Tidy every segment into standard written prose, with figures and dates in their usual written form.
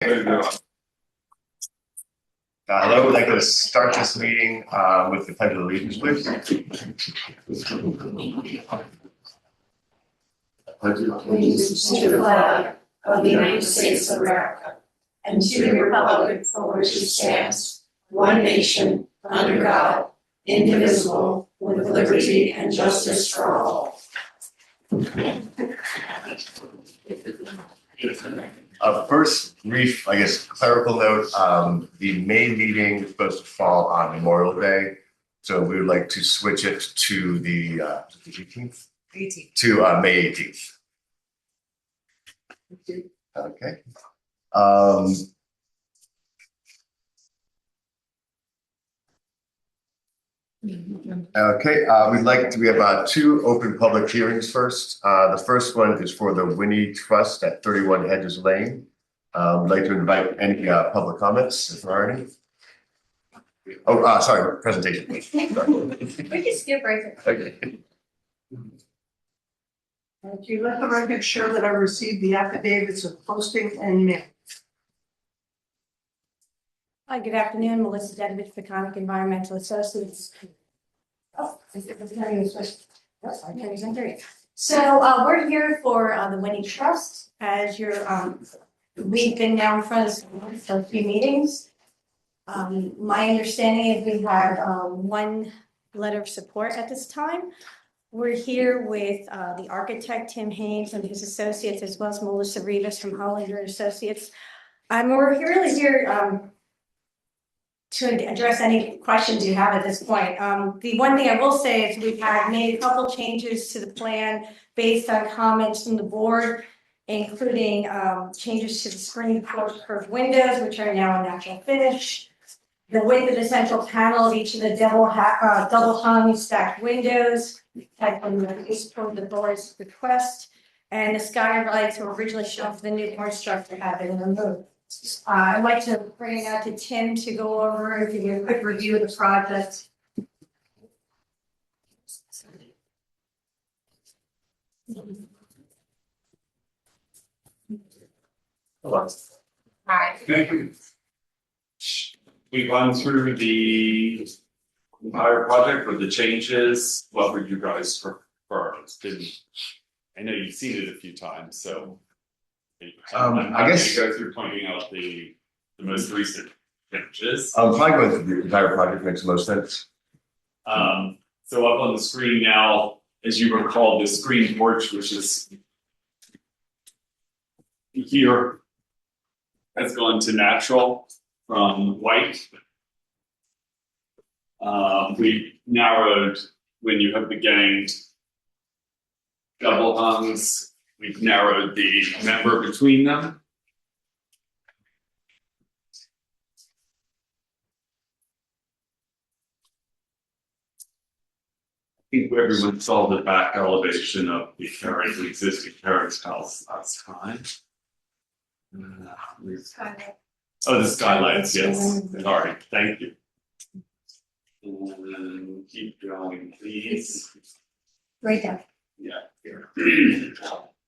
Hello, I'd like to start this meeting with the pledge of allegiance, please. Allegiance to the flag of the United States of America and to the republic for which it stands, one nation, under God, indivisible, with liberty and justice for all. First, brief, I guess, clerical note. The May meeting is supposed to fall on Memorial Day, so we would like to switch it to the 18th? 18th. To May 18th. Okay. We have two open public hearings first. The first one is for the Winnie Trust at 31 Hedges Lane. We'd like to invite any public comments, if there are any. Oh, sorry, presentation. We can skip right there. Okay. If you let the record show that I received the affidavits of posting and mail. Hi, good afternoon, Melissa Dedovich, Peconic Environmental Associates. So we're here for the Winnie Trust. As we've been now in front of for a few meetings. My understanding is we have one letter of support at this time. We're here with the architect, Tim Haynes, and his associates, as well as Melissa Rivas from Hollander Associates. We're really here to address any questions you have at this point. The one thing I will say is we've made a couple changes to the plan based on comments from the board, including changes to the screen porch curved windows, which are now a natural finish, the width of the central panel of each of the double hung stacked windows, type from the board's request, and the skylights were originally shown for the new board structure have been removed. I'd like to bring it out to Tim to go over and give you a quick review of the project. Hi. Thank you. We've gone through the entire project with the changes. What would you guys prefer? I know you've seen it a few times, so I guess go through pointing out the most recent changes. probably going through the entire project makes the most sense. So up on the screen now, as you recall, the screen porch, which is here, has gone to natural from white. We narrowed when you have the ganged double hungs. We've narrowed the member between them. I think everyone saw the back elevation of the existing terrace house last time. Oh, the skylights, yes. Sorry, thank you. And keep going, please. Right there. Yeah, here.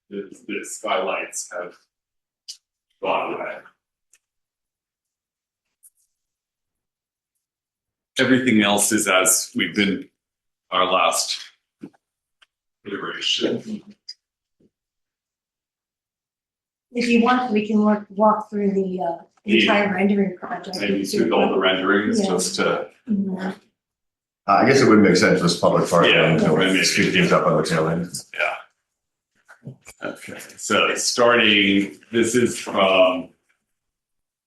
The skylights have gone away. Everything else is as we've been our last iteration. If you want, we can walk through the entire rendering project. Maybe through all the renderings, Yeah. just to. I guess it wouldn't make sense with public parking. Yeah, to speed things up on the tail end. Yeah. Okay, so this is from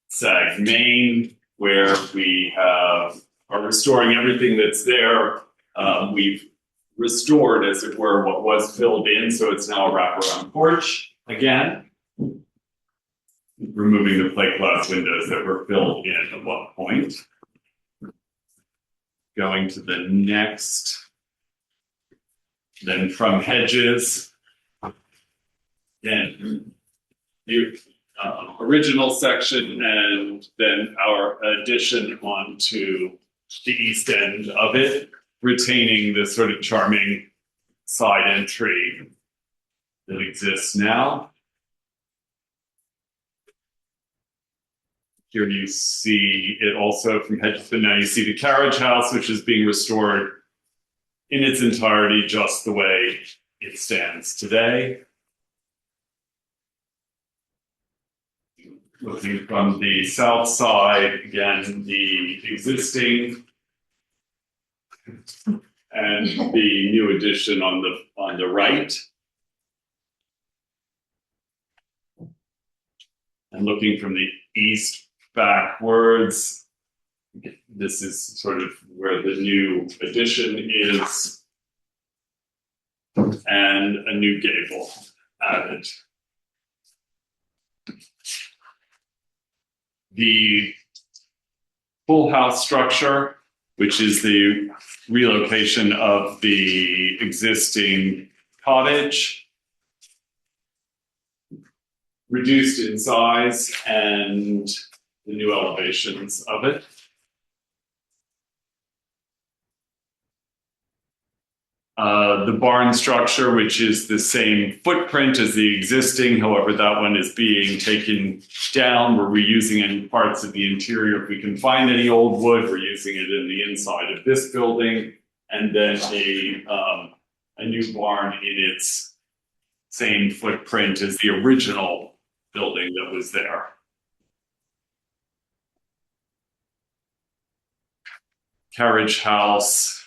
SAG Main, where we are restoring everything that's there. We've restored, as it were, what was filled in, so it's now a wraparound porch again. Removing the plate glass windows that were filled in at one point. Going to the next, then from Hedges, then the original section, and then our addition onto the east end of it, retaining the sort of charming side entry that exists now. Here you see it also from hedges, but now you see the carriage house, which is being restored in its entirety, just the way it stands today. Looking from the south side, again, the existing and the new addition on the right. And looking from the east backwards, this is sort of where the new addition is, and a new gable added. The full house structure, which is the relocation of the existing cottage, reduced in size, and the new elevations of it. The barn structure, which is the same footprint as the existing, however, that one is being taken down. We're reusing any parts of the interior. If we can find any old wood, we're using it in the inside of this building. And then a new barn in its same footprint as the original building that was there. Carriage house,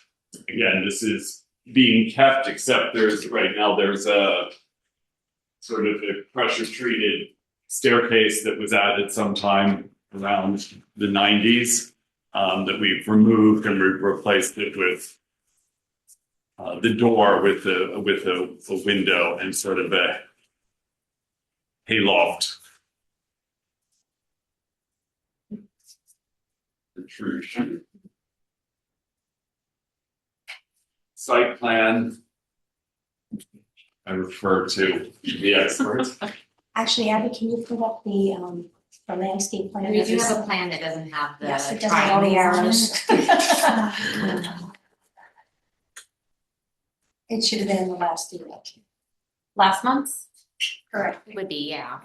again, this is being kept, except there's a sort of a pressure treated staircase that was added sometime around the 90s that we've removed, and we've replaced it with the door with a window and sort of a hayloft protrusion. Site plan, I refer to the experts. Actually, Abby, can you put up the landscape plan? We do have a plan that doesn't have the Yes, it doesn't have all the arrows. It should have been in the last email. last month's Correct. would be, yeah.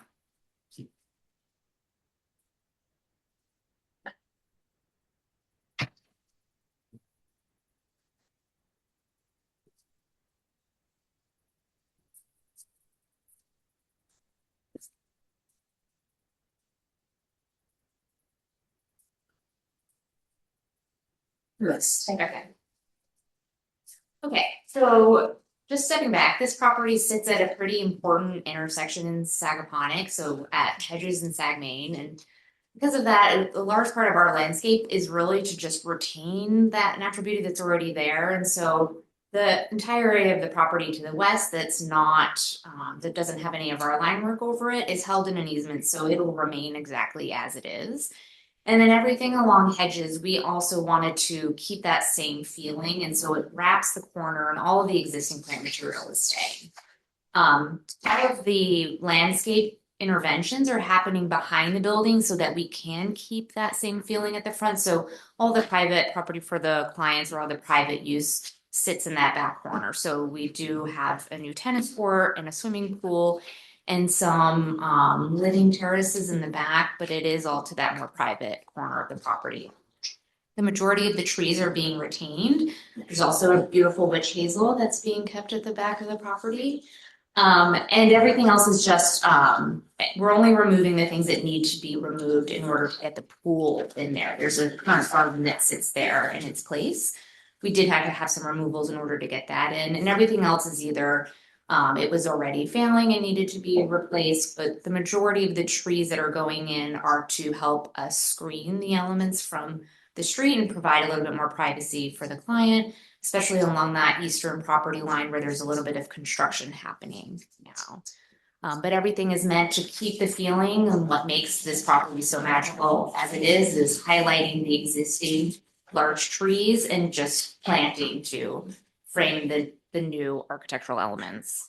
Yes. Okay. Okay, so just stepping back, this property sits at a pretty important intersection in Sagaponic, so at Hedges and Sagmain, and because of that, a large part of our landscape is really to just retain that natural beauty that's already there, and so the entire area of the property to the west that's not, that doesn't have any of our line work over it is held in an easement, so it'll remain exactly as it is. And then everything along Hedges, we also wanted to keep that same feeling, and so it wraps the corner and all of the existing plant material is staying. All of the landscape interventions are happening behind the building so that we can keep that same feeling at the front. So all the private property for the clients or all the private use sits in that back corner. So we do have a new tennis court and a swimming pool and some living terraces in the back, but it is all to that more private corner of the property. The majority of the trees are being retained. There's also a beautiful witch hazel that's being kept at the back of the property. And everything else is just, we're only removing the things that need to be removed in order to get the pool in there. There's a current garden that sits there in its place. We did have to have some removals in order to get that in, and everything else is either it was already failing and needed to be replaced, but the majority of the trees that are going in are to help us screen the elements from the street and provide a little bit more privacy for the client, especially along that eastern property line where there's a little bit of construction happening now. But everything is meant to keep the feeling, and what makes this property so magical as it is highlighting the existing large trees and just planting to frame the new architectural elements.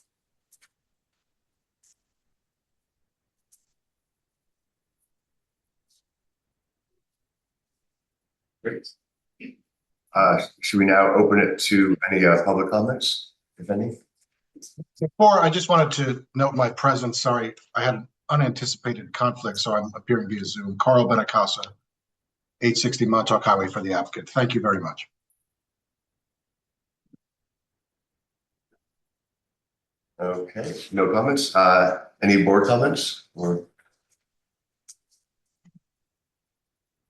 Great. Should we now open it to any public comments, if any? Before, I just wanted to note my presence. Sorry, I had unanticipated conflict, so I'm appearing via Zoom. Carl Benacasa, 860 Montauk Highway for the applicant. Thank you very much. Okay, no comments. Any board comments or?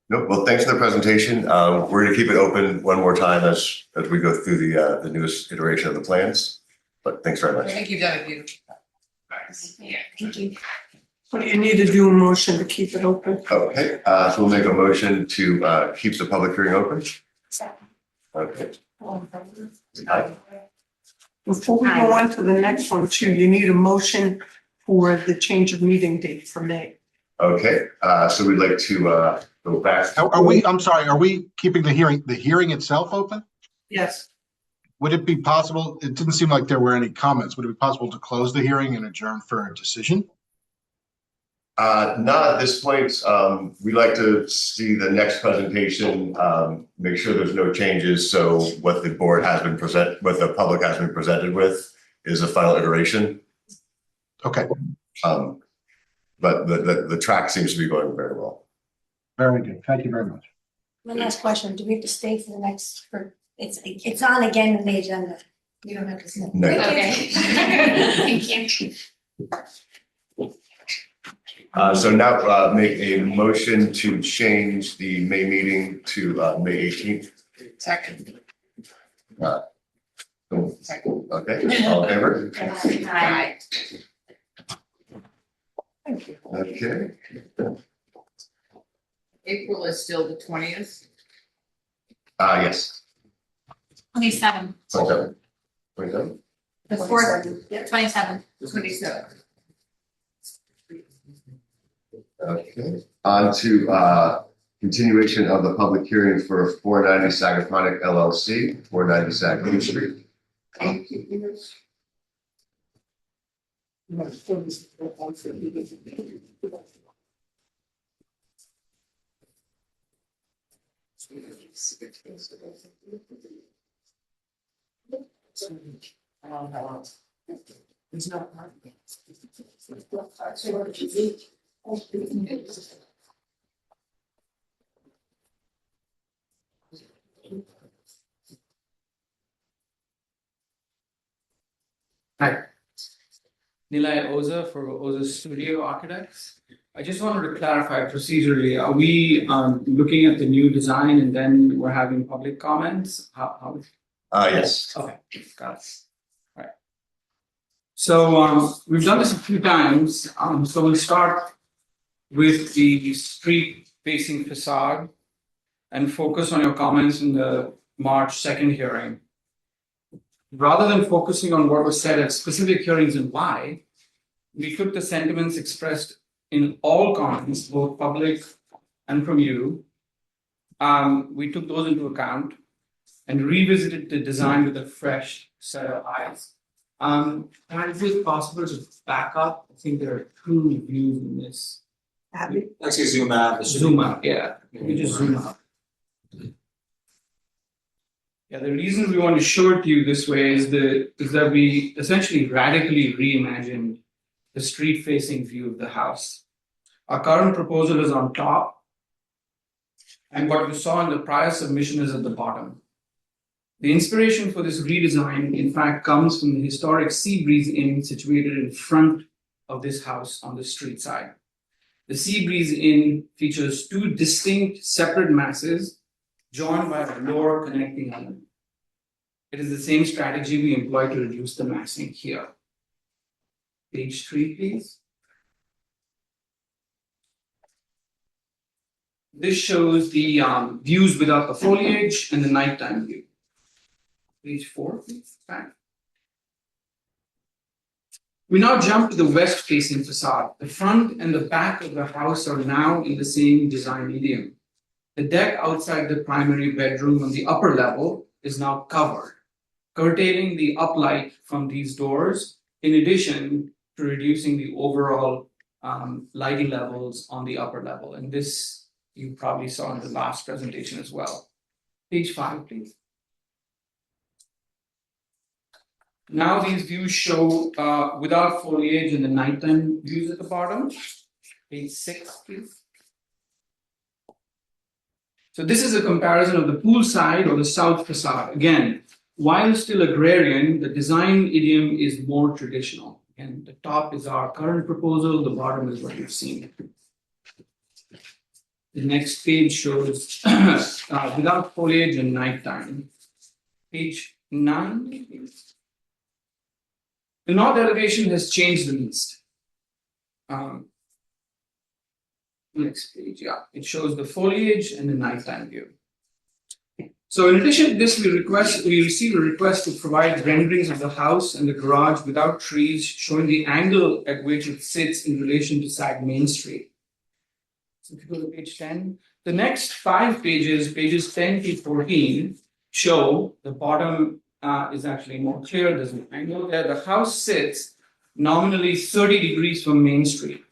Nope. Well, thanks for the presentation. We're going to keep it open one more time as we go through the newest iteration of the plans. But thanks very I much. think you've done a beautiful job. Yeah, thank you. So you need to do a motion to keep it open. Okay, so we'll make a motion to keep the public hearing open. Okay. Before we go on to the next one too, you need a motion for the change of meeting date for May. Okay, so we'd like to go back. I'm sorry, are we keeping the hearing itself open? Yes. Would it be possible, it didn't seem like there were any comments, would it be possible to close the hearing and adjourn for a decision? Not at this point. We'd like to see the next presentation, make sure there's no changes. So what the board has been what the public has been presented with is a final iteration. Okay, But the track seems to be going very well. very good. Thank you very much. One last question, do we have to stay for the next, it's on again in the agenda. You don't have to say. No. Okay. Thank you. So now make a motion to change the May meeting to May 18th. Second. Okay, all in favor? Hi. Thank you. Okay. April is still the 20th. Yes. 27. 27. 27? The 4th, 27. 27. Okay. On to continuation of the public hearing for 490 Sagaponic LLC, 490 Sag Main Street. Thank you. It's not. Hi. Nilay Oza for Oza Studio Architects. I just wanted to clarify procedurally, are we looking at the new design and then we're having public comments? How? Yes. Okay, got it. All right. So we've done this a few times. So we'll start with the street facing facade and focus on your comments in the March 2nd hearing. Rather than focusing on what was said at specific hearings and why, we took the sentiments expressed in all comments, both public and from you. We took those into account and revisited the design with a fresh set of eyes. And if it's possible to back up, I think there are two views in this. Abby? Let's say zoom out. Zoom out, yeah. You just zoom out. Yeah, the reason we want to show it to you this way is that we essentially radically reimagined the street-facing view of the house. Our current proposal is on top, and what you saw in the prior submission is at the bottom. The inspiration for this redesign, in fact, comes from the historic Sea Breeze Inn situated in front of this house on the street side. The Sea Breeze Inn features two distinct separate masses joined by a lower connecting element. It is the same strategy we employ to reduce the massing here. Page 3, please. This shows the views without the foliage and the nighttime view. Page 4, please. Back. We now jump to the west-facing facade. The front and the back of the house are now in the same design medium. The deck outside the primary bedroom on the upper level is now covered, curtailing the uplight from these doors, in addition to reducing the overall lighting levels on the upper level. And this you probably saw in the last presentation as well. Page 5, please. Now these views show without foliage and the nighttime views at the bottom. Page 6, please. So this is a comparison of the pool side or the south facade. Again, while still agrarian, the design idiom is more traditional. And the top is our current proposal, the bottom is what you've seen. The next page shows without foliage and nighttime. Page 9, please. The north elevation has changed the least. Next page, yeah, it shows the foliage and the nighttime view. So in addition to this, we received a request to provide renderings of the house and the garage without trees, showing the angle at which it sits in relation to Sag Main Street. So if you go to page 10, the next 5 pages, pages 10 to 14, show the bottom is actually more clear. There's an angle there. The house sits nominally 30 degrees from Main Street.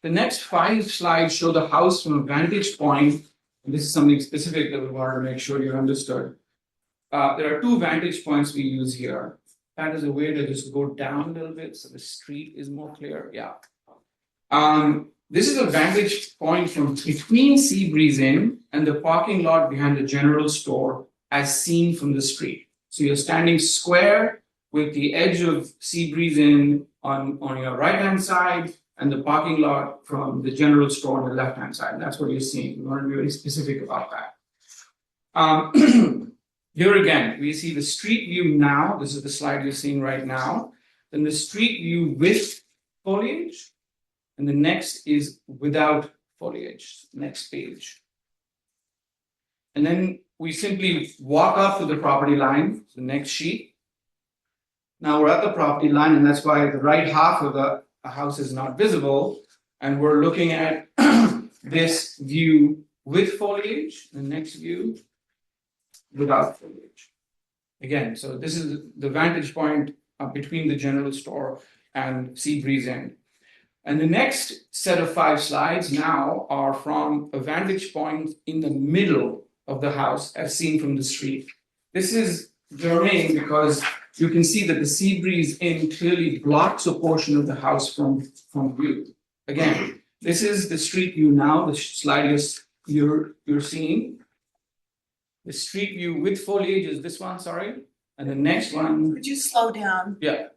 The next 5 slides show the house from a vantage point. And this is something specific that we wanted to make sure you understood. There are 2 vantage points we use here. That is a way to just go down a little bit so the street is more clear. Yeah. This is a vantage point from between Seabreeze Inn and the parking lot behind the general store as seen from the street. So you're standing square with the edge of Seabreeze Inn on your right-hand side and the parking lot from the general store on the left-hand side. That's what you're seeing. We want to be very specific about that. Here again, we see the street view now. This is the slide you're seeing right now. Then the street view with foliage. And the next is without foliage. Next page. And then we simply walk up to the property line, the next sheet. Now we're at the property line, and that's why the right half of the house is not visible. And we're looking at this view with foliage, the next view without foliage. Again, so this is the vantage point between the general store and Seabreeze Inn. And the next set of 5 slides now are from a vantage point in the middle of the house as seen from the street. This is germane because you can see that the Seabreeze Inn clearly blocks a portion of the house from view. Again, this is the street view now, the slide you're seeing. The street view with foliage is this one, sorry. And the next one. Could you slow down? Yeah,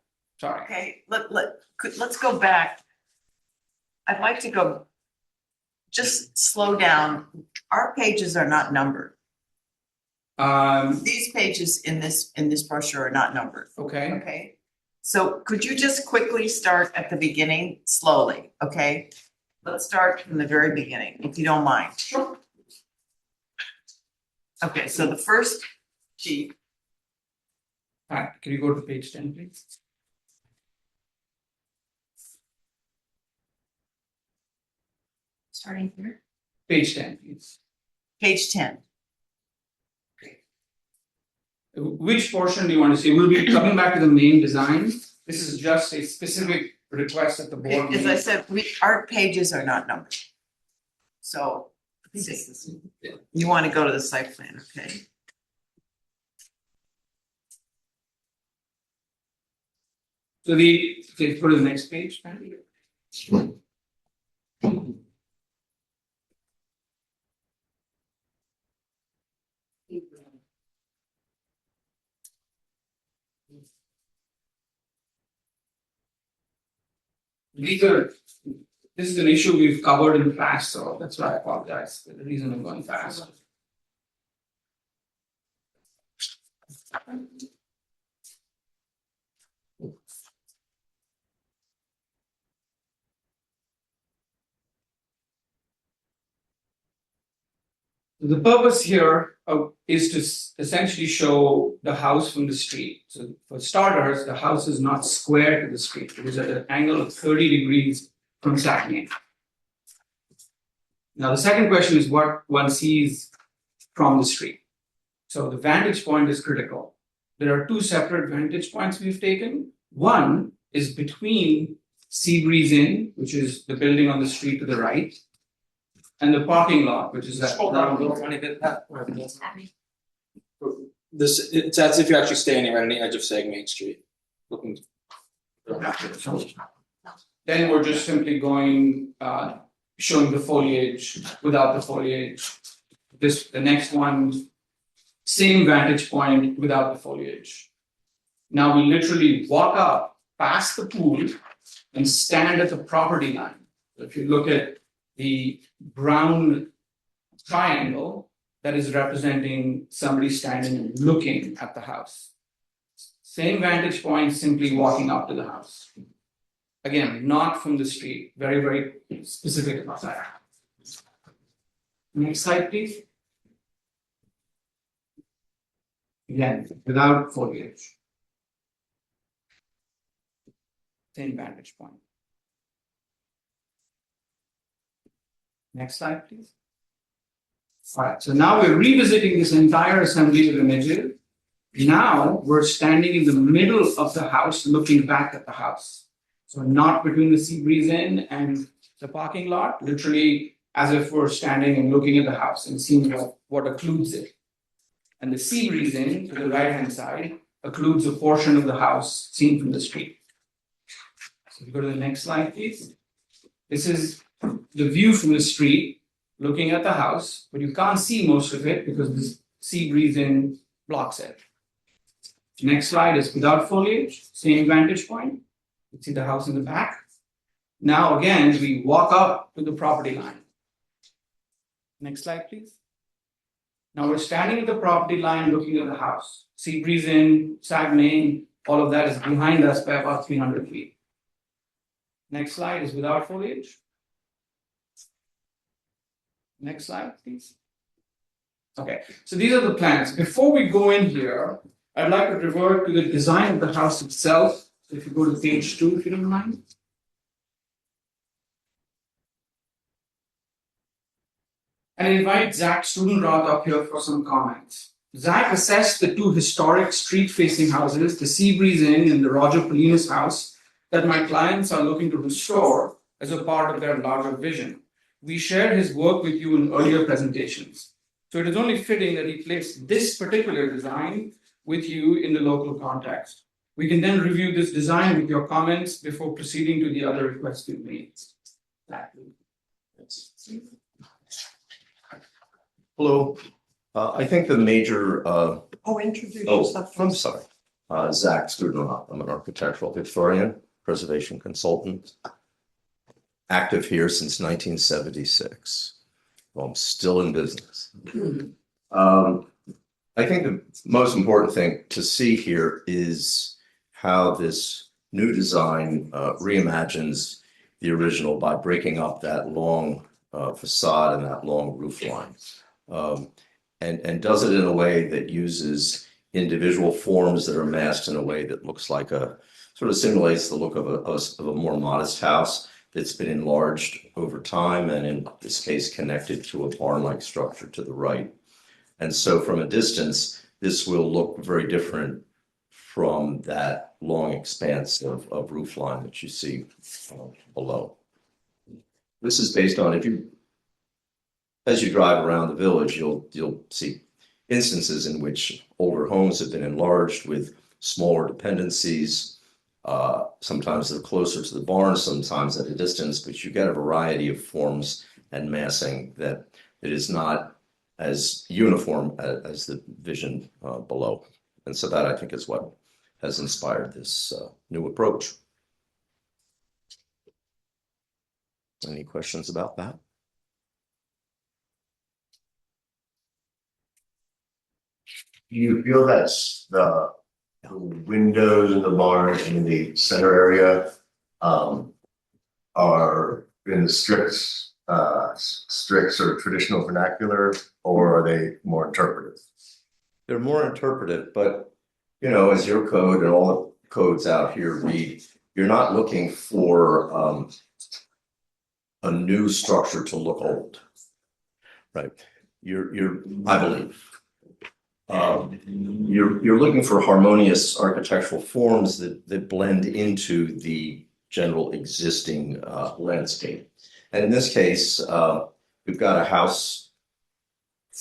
sorry. Okay, let's go back. I'd like to go, just slow down. Our pages are not numbered. These pages in this brochure are not numbered. Okay. Okay. So could you just quickly start at the beginning, slowly, okay? Let's start from the very beginning, if you don't mind. Sure. Okay, so the first sheet. Pat, can you go to page 10, please? Starting here. Page 10, please. Page 10. Which portion do you want to see? We'll be coming back to the main design. This is just a specific request that the board As made. I said, our pages are not numbered. So, let's see. You want to go to the site plan, okay? So okay, go to the next page. Pat. This is an issue we've covered in the past, so that's why I apologize for the reason I'm going fast. The purpose here is to essentially show the house from the street. So for starters, the house is not square to the street. It is at an angle of 30 degrees from Sag Main. Now the second question is what one sees from the street. So the vantage point is critical. There are 2 separate vantage points we've taken. One is between Seabreeze Inn, which is the building on the street to the right, and the parking lot, which is that. it's as if you're actually standing right on the edge of Sag Main Street, looking. Then we're just simply going, showing the foliage without the foliage. The next one, same vantage point without the foliage. Now we literally walk up past the pool and stand at the property line. So if you look at the brown triangle, that is representing somebody standing and looking at the house. Same vantage point, simply walking up to the house. Again, not from the street, very, very specific about that. Next slide, please. Again, without foliage. Same vantage point. Next slide, please. All right, so now we're revisiting this entire assembly of images. Now we're standing in the middle of the house looking back at the house. So not between the sea breeze inn and the parking lot, literally as if we're standing and looking at the house and seeing what occludes it. And the sea breeze inn to the right-hand side occludes a portion of the house seen from the street. So if you go to the next slide, please. This is the view from the street looking at the house, but you can't see most of it because the sea breeze inn blocks it. Next slide is without foliage, same vantage point. You see the house in the back. Now again, we walk up to the property line. Next slide, please. Now we're standing at the property line looking at the house. Sea breeze inn, Sag Main, all of that is behind us by about 300 feet. Next slide is without foliage. Next slide, please. Okay, so these are the plans. Before we go in here, I'd like to revert to the design of the house itself. So if you go to page 2, if you don't mind. And invite Zach Studenroth up here for some comments. Zach assessed the two historic street-facing houses, the Seabreeze Inn and the Roger Polinas house, that my clients are looking to restore as a part of their larger vision. We shared his work with you in earlier presentations. So it is only fitting that he placed this particular design with you in the local context. We can then review this design with your comments before proceeding to the other requests we've made. Hello. I think the major. Introduce Oh, yourself. I'm sorry. Zach Studenroth. I'm an architectural historian, preservation consultant, active here since 1976. Well, I'm still in business. I think the most important thing to see here is how this new design reimagines the original by breaking up that long facade and that long roof line. And does it in a way that uses individual forms that are massed in a way that looks like sort of simulates the look of a more modest house that's been enlarged over time, and in this case connected to a barn-like structure to the right. And so from a distance, this will look very different from that long expanse of roof line that you see below. This is based on, as you drive around the village, you'll see instances in which older homes have been enlarged with smaller dependencies. Sometimes they're closer to the barn, sometimes at a distance, but you get a variety of forms and massing that it is not as uniform as the vision below. And so that, I think, is what has inspired this new approach. Any questions about that? Do you feel that the windows in the barn in the center area are in the strict sort of traditional vernacular, or are they more interpretive? They're more interpretive, but as your code and all the codes out here read, you're not looking for a new structure to look old, right? I believe. You're looking for harmonious architectural forms that blend into the general existing landscape. And in this case, we've got a house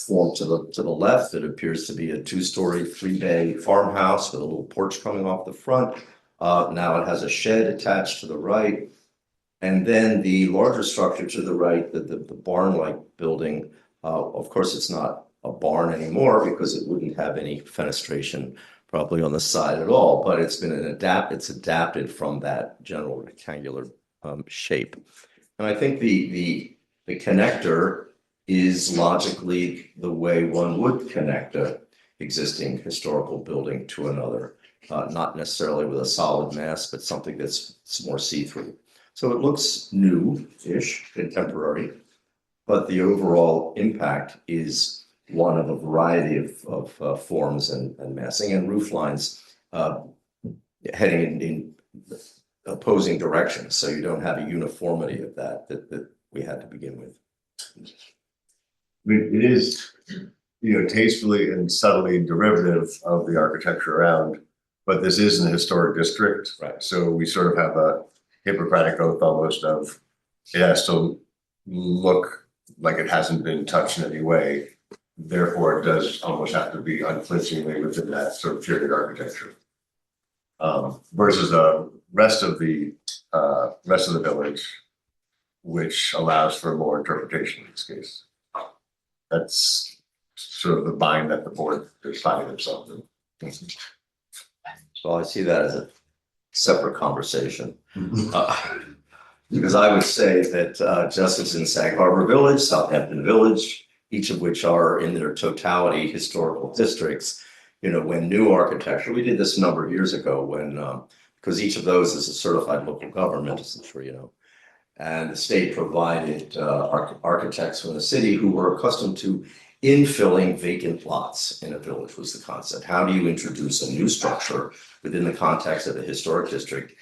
form to the left that appears to be a 2-story, 3-bay farmhouse with a little porch coming off the front. Now it has a shed attached to the right. And then the larger structure to the right, the barn-like building, of course, it's not a barn anymore because it wouldn't have any fenestration probably on the side at all, but it's adapted from that general rectangular shape. And I think the connector is logically the way one would connect a existing historical building to another, not necessarily with a solid mass, but something that's more see-through. So it looks new-ish, contemporary, but the overall impact is one of a variety of forms and massing and roof lines heading in opposing directions. So you don't have a uniformity of that we had to begin with. I mean, it is, tastefully and subtly derivative of the architecture around, but this is an historic district. Right. So we sort of have a Hippocratic oath almost of it has to look like it hasn't been touched in any way. Therefore, it does almost have to be unflinchingly within that sort of period architecture. Versus the rest of the village, which allows for more interpretation in this case. That's sort of the bind that the board is finding themselves in. So I see that as a separate conversation. Because I would say that just as in Sag Harbor Village, Southampton Village, each of which are in their totality historical districts, when new architecture, we did this a number of years ago when, because each of those is a certified local government, as I'm sure you know. And the state provided architects from the city who were accustomed to infilling vacant lots in a village was the concept. How do you introduce a new structure within the context of a historic district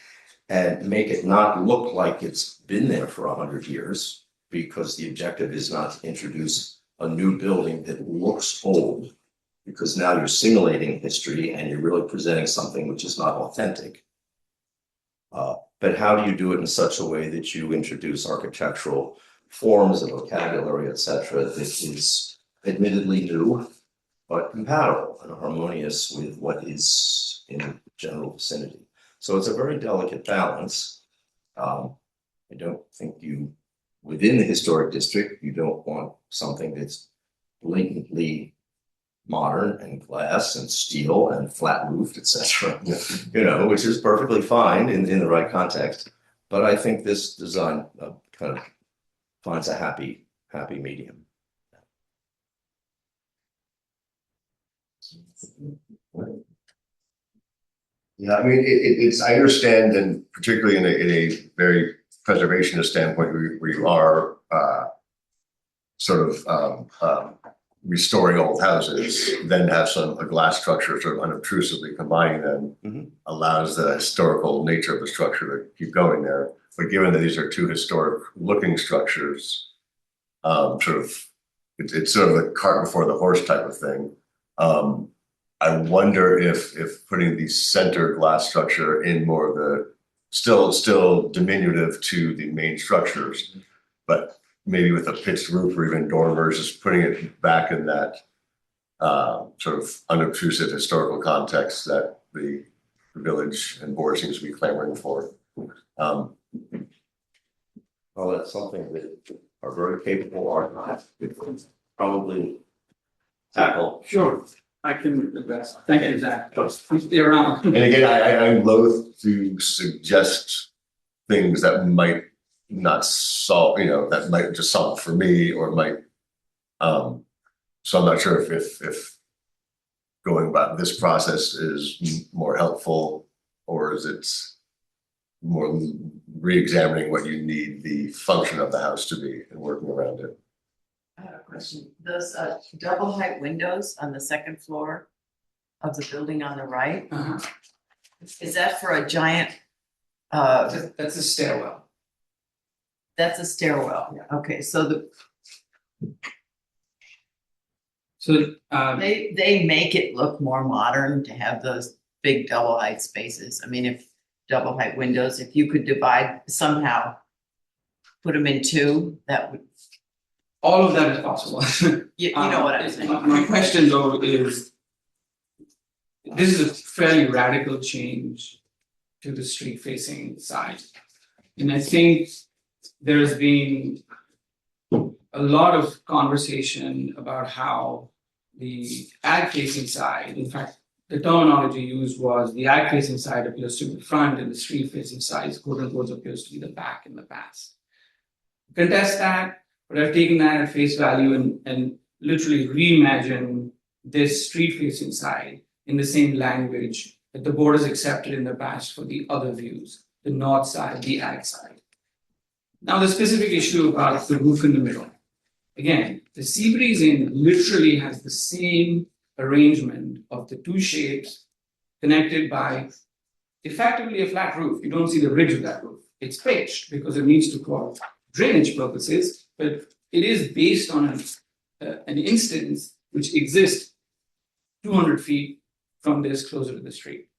and make it not look like it's been there for 100 years? Because the objective is not to introduce a new building that looks old, because now you're simulating history and you're really presenting something which is not authentic. But how do you do it in such a way that you introduce architectural forms, a vocabulary, etc., that is admittedly new, but compatible and harmonious with what is in the general vicinity? So it's a very delicate balance. I don't think within the historic district, you don't want something that's blatantly modern and glass and steel and flat roofed, etc. Which is perfectly fine in the right context. But I think this design kind of finds a happy medium. Yeah, I mean, it's I understand, and particularly in a very preservationist standpoint, where you are sort of restoring old houses, then have a glass structure sort of unobtrusively combining them allows the historical nature of the structure to keep going there. But given that these are two historic looking structures, it's sort of the cart before the horse type of thing. I wonder if putting the center glass structure in more of the still diminutive to the main structures, but maybe with a pitched roof or even dormers, just putting it back in that sort of unobtrusive historical context that the village and board seems to be clamoring for. Well, that's something that our very capable architects could probably tackle. Sure, I can do the best. Thank you, Zach. Please stay around. And again, I'm loath to suggest things that might not solve, that might just solve for me or might. So I'm not sure if going about this process is more helpful, or is it more re-examining what you need the function of the house to be and working around it. I have a question. Those double height windows on the second floor of the building on the right, is that for a giant? That's a stairwell. That's a stairwell. Yeah. Okay, so they make it look more modern to have those big double height spaces. I mean, if double height windows, if you could divide somehow, put them in two, that would. all of that is possible. You know what I'm saying. My question though is, this is a fairly radical change to the street facing side. And I think there's been a lot of conversation about how the ag facing side, in fact, the terminology used was the ag facing side appears to be the front and the street facing side, quote unquote, appears to be the back in the past. Contest that, but I've taken that at face value and literally reimagine this street facing side in the same language that the board has accepted in the past for the other views, the north side, the ag side. Now, the specific issue about the roof in the middle. Again, the Seabreeze Inn literally has the same arrangement of the two shapes connected by effectively a flat roof. You don't see the ridge of that roof. It's pitched because it needs to for drainage purposes, but it is based on an instance which exists 200 feet from this closer to the street.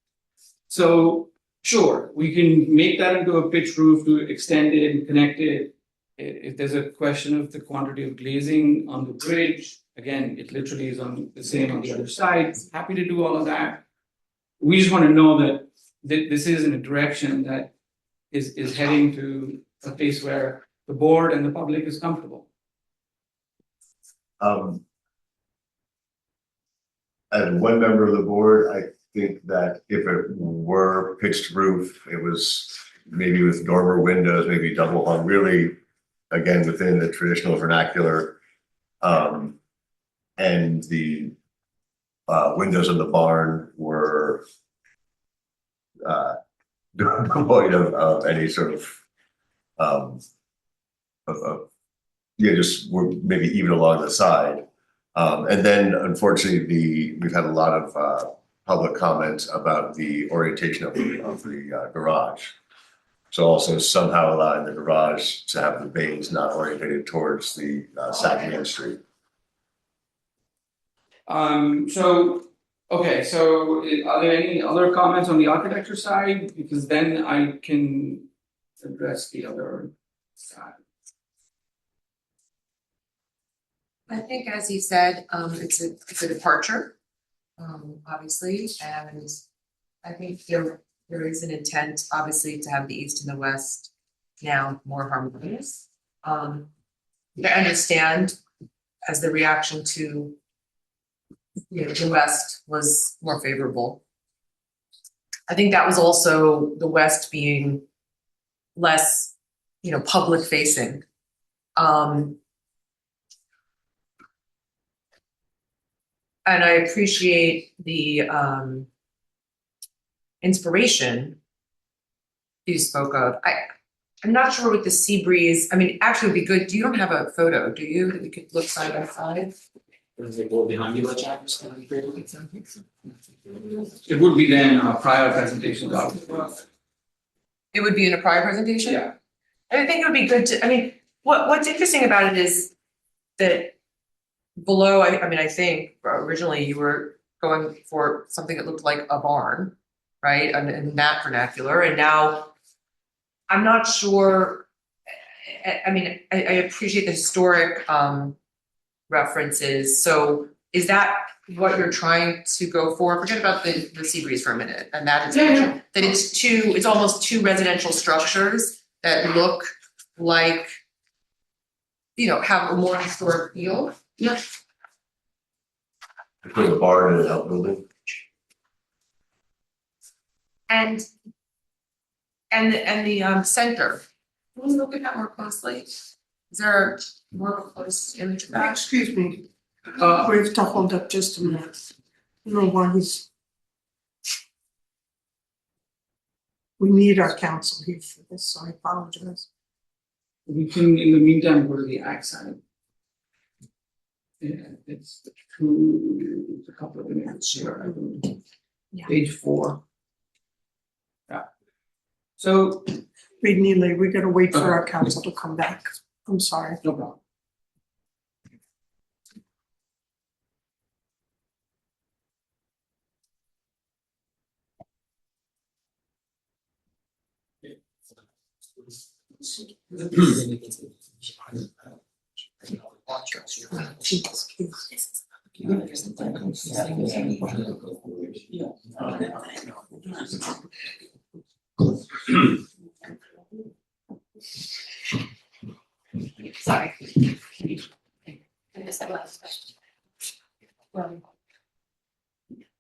So sure, we can make that into a pitched roof to extend it and connect it. If there's a question of the quantity of glazing on the bridge, again, it literally is on the same on the other side. Happy to do all of that. We just want to know that this is in a direction that is heading to a place where the board and the public is comfortable. As one member of the board, I think that if it were pitched roof, it was maybe with dormer windows, maybe double hung, really, again, within the traditional vernacular. And the windows in the barn were devoid of any sort of just were maybe even along the side. And then unfortunately, we've had a lot of public comments about the orientation of the garage. So also somehow allowing the garage to have the bays not orientated towards the Sac Main Street. Okay, so are there any other comments on the architecture side? Because then I can address the other side. I think, as you said, it's a departure, obviously, and I think there is an intent, obviously, to have the east and the west now more harmonious. I understand as the reaction to the west was more favorable. I think that was also the west being less, public facing. And I appreciate the inspiration you spoke of. I'm not sure with the sea breeze. I mean, actually, it'd be good. You don't have a photo, do you? That we could look side by side. Does it go behind you, It would be then prior presentations of. It would be in a prior presentation? Yeah. And I think it would be good to, what's interesting about it is that below, I think originally you were going for something that looked like a barn, right? In that vernacular. And now I'm not sure. I appreciate the historic references. So is that what you're trying to go for? Forget about the sea breeze for a minute. And that is that it's almost two residential structures that look like, have a more historic feel. Yeah. Between a barn and an outbuilding. And the center. Can we look at that more closely? Is there a more close image of that? Excuse me, we have to hold up just a minute. We need our counsel here for this, so I apologize. We can, in the meantime, go to the ag side. Yeah, it's a couple of minutes here, I believe. Yeah. Page 4. Yeah. So. Reed Neely, we gotta wait for our counsel to come back. I'm sorry. No problem. Sorry. I missed that last question.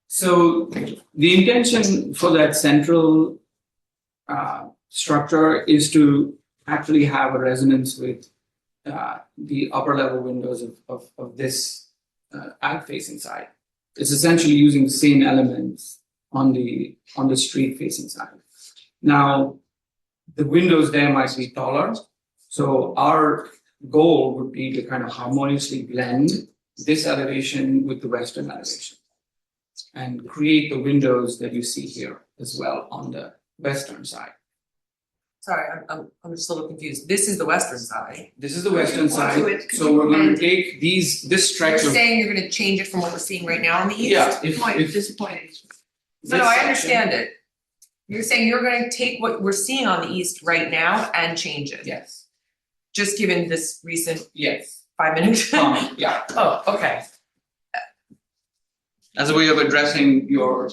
So the intention for that central structure is to actually have a resonance with the upper level windows of this out facing side. It's essentially using the same elements on the street facing side. Now, the windows there might be taller, so our goal would be to kind of harmoniously blend this elevation with the western elevation and create the windows that you see here as well on the western side. Sorry, I'm just a little confused. This is the western side. This is the western side, it- so we're going and to take this You're stretch of. saying you're gonna change it from what we're seeing right now on the east? Yeah, if Disappointing. No, I understand it. You're saying you're gonna take what we're seeing on the east right now and change it? Yes, Just given this recent yes, 5 minutes? yeah, Oh, okay. as a way of addressing your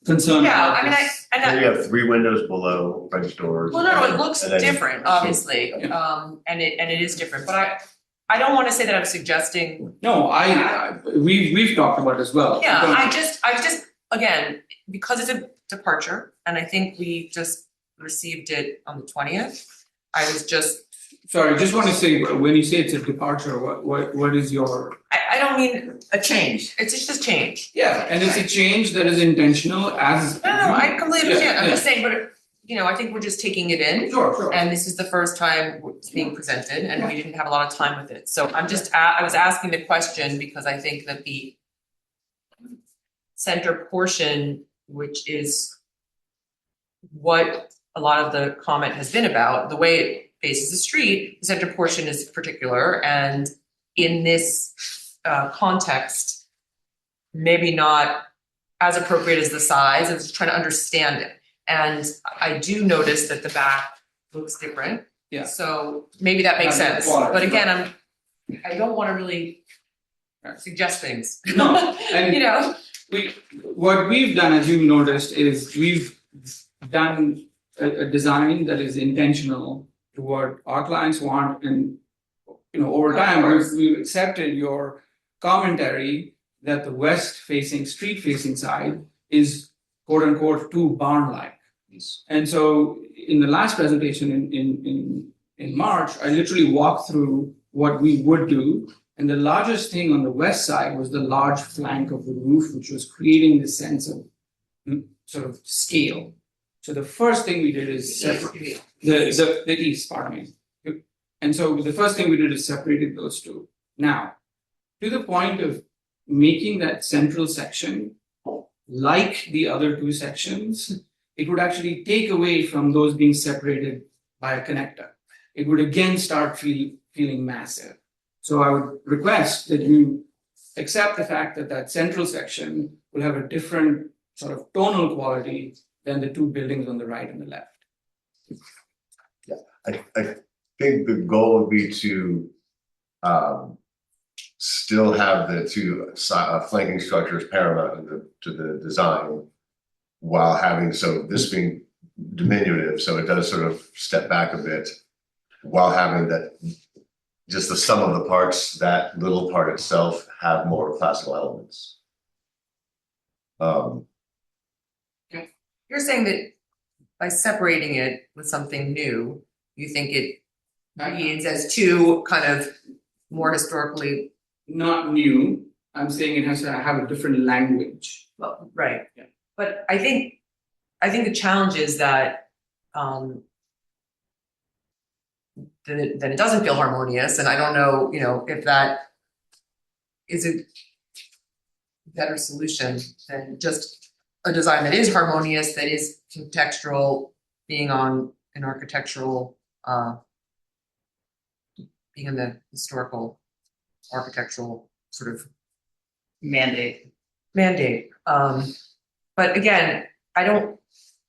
concern Yeah, about I mean, this. So you have 3 windows below French doors. Well, no, it looks and then- different, obviously, and it is different, but I don't wanna say that I'm suggesting. No, we've talked about it as well. Yeah, Because- I just, again, because it's a departure, and I think we just received it on the 20th. I was just, Sorry, just want to say, when you say it's a departure, what is your? I don't mean a change, it's just a change. Yeah, and it's a change that is intentional as. No, I completely understand, I'm Yeah, just saying, but, I think we're just taking it in. Sure. And this is the first time it's being presented, and we didn't have a lot of time with it, so I'm just, I was asking the question because I think that the center portion, which is what a lot of the comment has been about, the way it faces the street, the center portion is particular, and in this context, maybe not as appropriate as the size. I was just trying to understand it. And I do notice that the back looks different. Yeah. So maybe that makes That's sense. quality, But again, I don't want to really suggest things. No, and- What we've done, as you've noticed, is we've done a design that is intentional to what our clients want, and over time we've accepted your commentary that the west facing, street facing side is quote unquote too barn like. And so in the last presentation in March, I literally walked through what we would do. And the largest thing on the west side was the large flank of the roof, which was creating this sense of sort of scale. So the first thing we did is separate the east, pardon me. And so the first thing we did is separated those two. Now, to the point of making that central section like the other two sections, it would actually take away from those being separated by a connector. It would again start feeling massive. So I would request that you accept the fact that that central section will have a different sort of tonal quality than the two buildings on the right and the left. I think the goal would be to still have the two flanking structures paramount to the design, while having, so this being diminutive, so it does sort of step back a bit, while having that, just the sum of the parts, that little part itself, have more classical elements. You're saying that by separating it with something new, you think it reads as two kind of more historically. Not new, I'm saying it has to have a different language. Well, right. Yeah. But I think the challenge is that that it doesn't feel harmonious, and I don't know, if that is a better solution than just a design that is harmonious, that is contextual, being on an architectural, being in the historical architectural sort of mandate. But again, I don't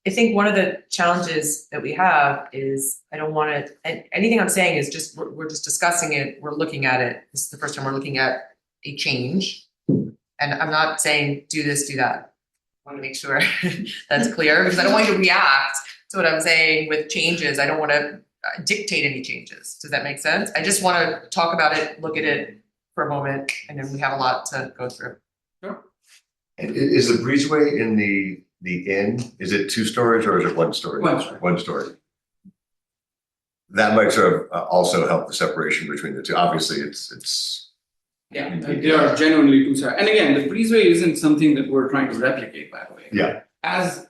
I think one of the challenges that we have is I don't want to, and anything I'm saying is just, we're just discussing it, we're looking at it. This is the first time we're looking at a change. And I'm not saying do this, do that. I want to make sure that's clear because I don't want you to react to what I'm saying with changes. I don't want to dictate any changes. Does that make sense? I just want to talk about it, look at it for a moment, and then we have a lot to go through. And is the breezeway in the inn, is it 2 stories or is it 1 story? 1 story. 1 story. That might sort of also help the separation between the two. Obviously, it's. Yeah, they are genuinely 2 sides. And again, the breezeway isn't something that we're trying to replicate, by the way. Yeah. As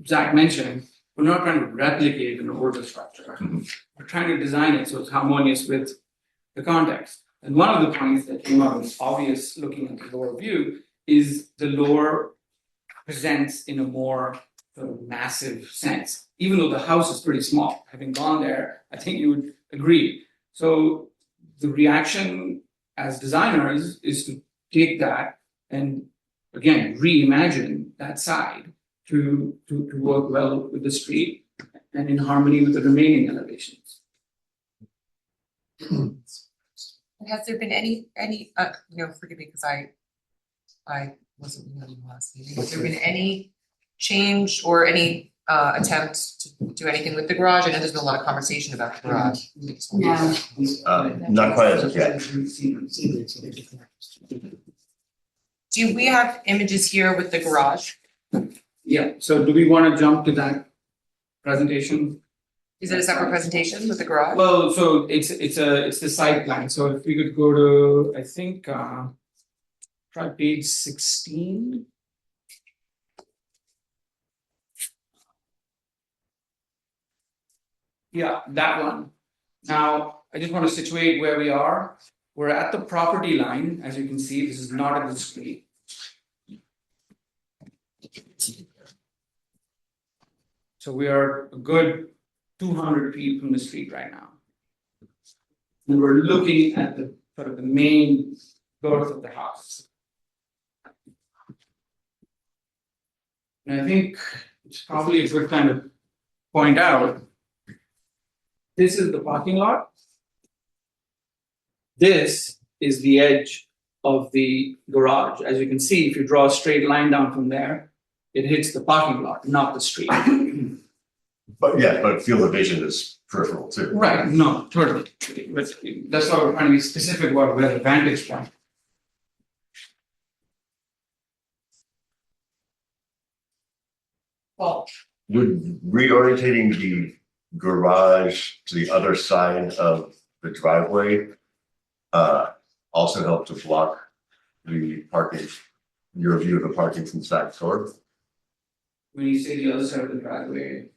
Zach mentioned, we're not trying to replicate an older structure. We're trying to design it so it's harmonious with the context. And one of the points that came out as obvious looking at the lower view is the lower presents in a more sort of massive sense, even though the house is pretty small. Having gone there, I think you would agree. So the reaction as designers is to take that and again reimagine that side to work well with the street and in harmony with the remaining elevations. Has there been any, forgive me because I wasn't here in the last meeting. Has there been any change or any attempt to do anything with the garage? I know there's been a lot of conversation about the garage. No. Not quite as of yet. Do we have images here with the garage? Yeah, so do we want to jump to that presentation? Is it a separate presentation with the garage? Well, so it's the site plan. So if we could go to, I think, try page 16. Yeah, that one. Now, I just want to situate where we are. We're at the property line, as you can see. This is not at the street. So we are a good 200 feet from the street right now. And we're looking at the sort of the main girth of the house. And I think it's probably a good time to point out, this is the parking lot. This is the edge of the garage. As you can see, if you draw a straight line down from there, it hits the parking lot, not the street. But field of vision is peripheral too. Right, no, totally. But that's why we're trying to be specific about where the vantage point. Well, Would reorientating the garage to the other side of the driveway also help to block the parking, your view of the parking from the side door? When you say the other side of the driveway,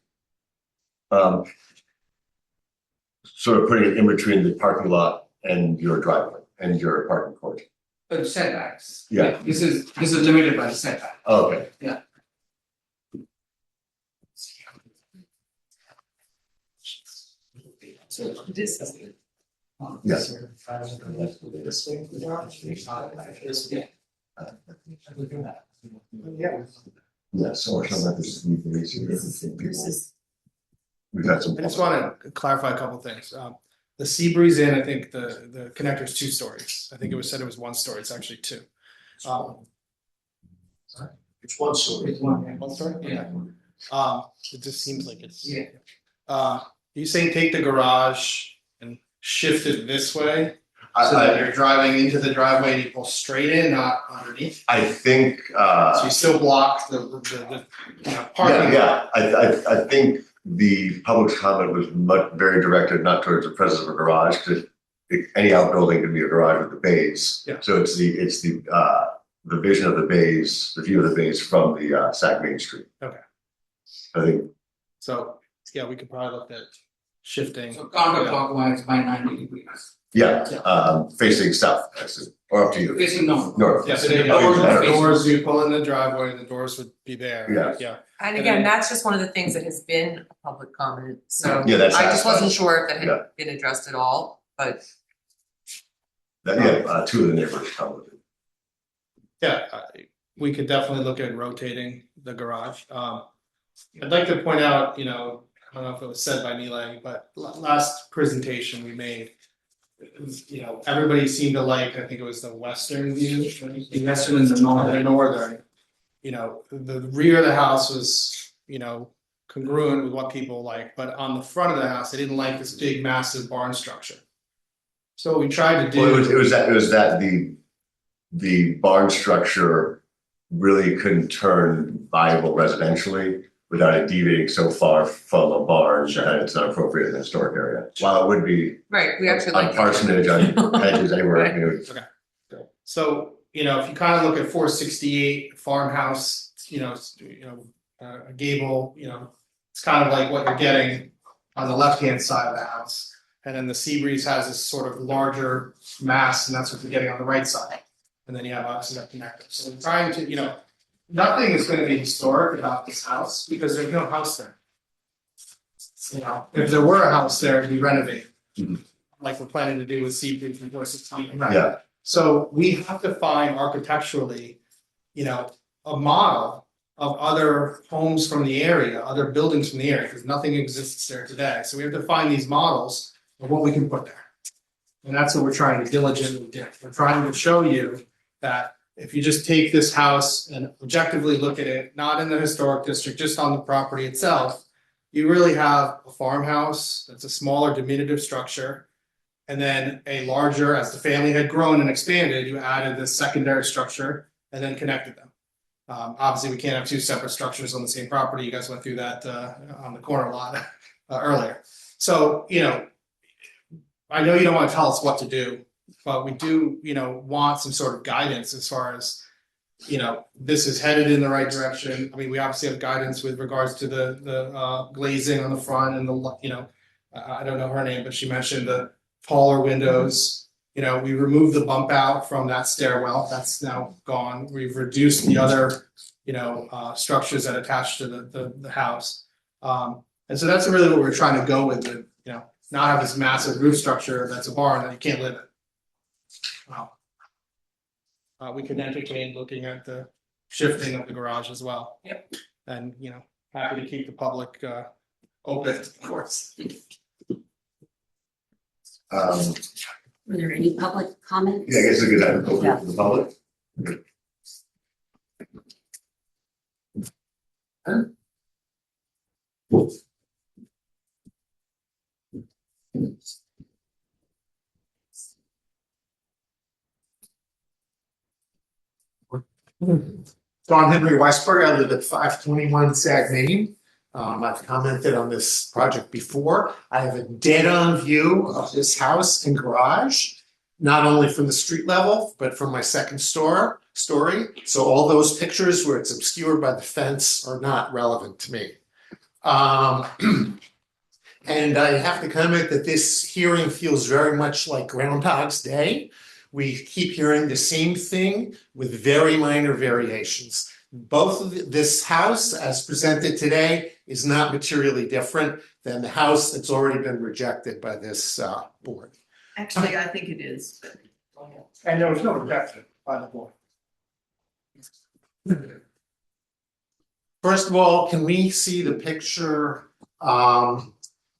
Sort of putting it in between the parking lot and your driveway and your parking court. but setbacks. Yeah. This is limited by the setback. Okay. Yeah. so this is. Yes. Yeah, so some of this. We've had some. I just want to clarify a couple things. The Seabreeze Inn, I think the connector is 2 stories. I think it was said it was 1 story. It's actually 2. It's 1 story. It's one, yeah. 1 story? Yeah. It just seems like it's. Yeah. You saying take the garage and shift it this way? So I that you're driving into the driveway and you pull straight in, not underneath? think, So you still block the parking. yeah, I think the public's comment was very directed not towards the presence of a garage, because any outbuilding can be a garage with the bays. Yeah. So it's the vision of the bays, the view of the bays from the Sac Main Street. Okay. I think, So, yeah, we could probably look at shifting. So counterclockwise by 90 degrees. facing south, actually, or up to you. Facing north. North. Yeah, so Oh, the you doors, you pull in the driveway, the doors would be there. Yeah. Yeah. And again, that's just one of the things that has been a public comment, so Yeah, that's I just wasn't satisfying. sure if that Yeah. had been addressed at all, but. That, 2 of the neighbors commented. Yeah, we could definitely look at rotating the garage. I'd like to point out, I don't know if it was said by Neelang, but last presentation we made, everybody seemed to like, I think it was the western view, the western and the northern. The rear of the house was, congruent with what people like, but on the front of the house, they didn't like this big, massive barn structure. So what we tried to do. Well, it was that the barn structure really couldn't turn viable residentially without it deviating so far from a barn that it's not appropriate in the historic area. While it would be Right, we actually on like. parsonage, on hedges, anywhere, So, if you kind of look at 468 farmhouse, a gable, it's kind of like what you're getting on the left-hand side of the house. And then the sea breeze has this sort of larger mass, and that's what you're getting on the right side. And then you have obviously that connector. So we're trying to, nothing is going to be historic about this house because there's no house there. If there were a house there, it'd be renovated, like we're planning to do with sea breeze and 468. Yeah. So we have to find architecturally, a model of other homes from the area, other buildings from the area, because nothing exists there today. So we have to find these models of what we can put there. And that's what we're trying to diligently do. We're trying to show you that if you just take this house and objectively look at it, not in the historic district, just on the property itself, you really have a farmhouse that's a smaller diminutive structure. And then a larger, as the family had grown and expanded, you added this secondary structure and then connected them. Obviously, we can't have two separate structures on the same property. You guys went through that on the corner lot earlier. So, I know you don't want to tell us what to do, but we do, want some sort of guidance as far as, this is headed in the right direction. I mean, we obviously have guidance with regards to the glazing on the front and I don't know her name, but she mentioned the taller windows. We removed the bump out from that stairwell. That's now gone. We've reduced the other, structures that attach to the house. And so that's really what we're trying to go with, not have this massive roof structure that's a barn that you can't live in. We can entertain looking at the shifting of the garage as well. Yep. And, happy to keep the public open, of course. Were there any public comments? Yeah, I guess it's a good time to open to the public. Don Henry Weisberg, I live at 521 Sag Main. I've commented on this project before. I have a dead-on view of this house and garage, not only from the street level, but from my second story. So all those pictures where it's obscured by the fence are not relevant to me. And I have to comment that this hearing feels very much like Groundhog's Day. We keep hearing the same thing with very minor variations. Both of this house, as presented today, is not materially different than the house that's already been rejected by this board. Actually, I think it is. And there was no rejection by the board. First of all, can we see the picture,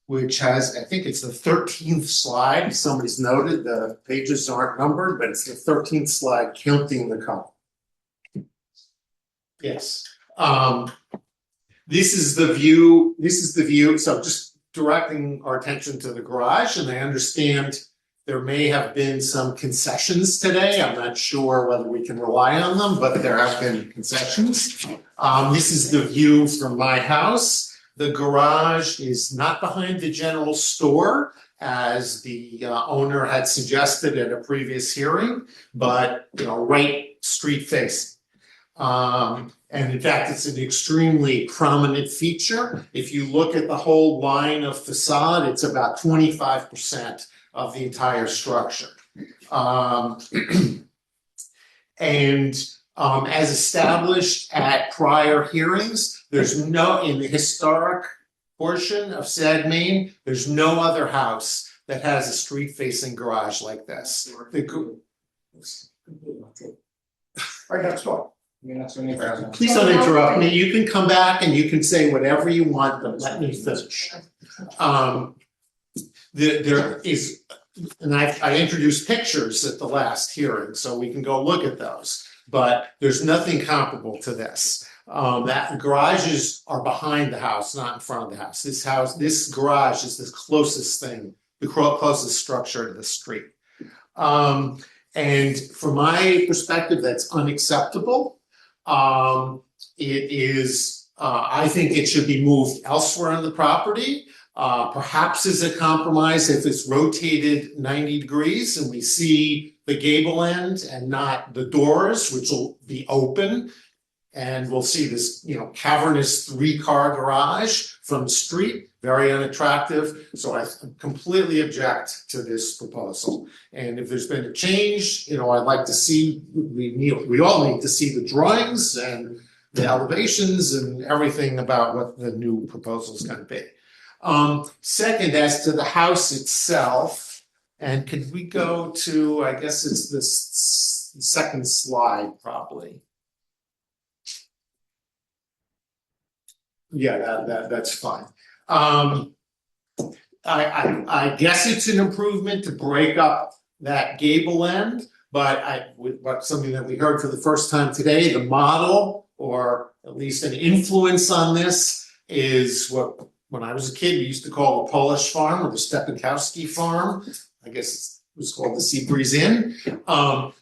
which has, I think it's the 13th slide. Somebody's noted the pages aren't numbered, but it's the 13th slide counting the column. Yes. This is the view. So just directing our attention to the garage, and I understand there may have been some concessions today. I'm not sure whether we can rely on them, but there have been concessions. This is the view from my house. The garage is not behind the general store, as the owner had suggested at a previous hearing, but right street facing. And in fact, it's an extremely prominent feature. If you look at the whole line of facade, it's about 25% of the entire structure. As established at prior hearings, there's no, in the historic portion of Sag Main, there's no other house that has a street facing garage like this. Right next door. Please don't interrupt me. You can come back and you can say whatever you want, but let me finish. There is, and I introduced pictures at the last hearing, so we can go look at those. But there's nothing comparable to this. That garages are behind the house, not in front of the house. This garage is the closest thing, the closest structure to the street. And from my perspective, that's unacceptable. It is, I think it should be moved elsewhere on the property. Perhaps as a compromise, if it's rotated 90 degrees and we see the gable end and not the doors, which will be open. And we'll see this, cavernous 3-car garage from the street, very unattractive. So I completely object to this proposal. And if there's been a change, I'd like to see, we all need to see the drawings and the elevations and everything about what the new proposal is going to be. Second, as to the house itself, and could we go to, I guess it's this second slide probably. Yeah, that's fine. I guess it's an improvement to break up that gable end, but something that we heard for the first time today, the model, or at least an influence on this, is what when I was a kid we used to call the Polish farm or the Stepankowski farm. I guess it was called the Seabreeze Inn.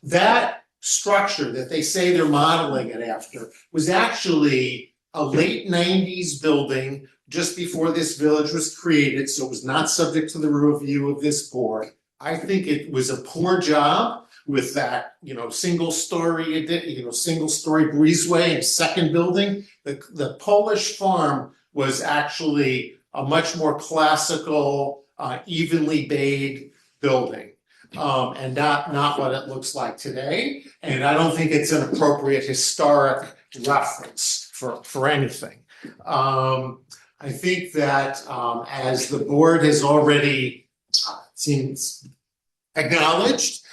That structure that they say they're modeling it after was actually a late 90s building just before this village was created, so it was not subject to the review of this board. I think it was a poor job with that, single story breezeway and second building. The Polish farm was actually a much more classical, evenly bayed building. And not what it looks like today. And I don't think it's an appropriate historic reference for anything. I think that as the board has already seems acknowledged,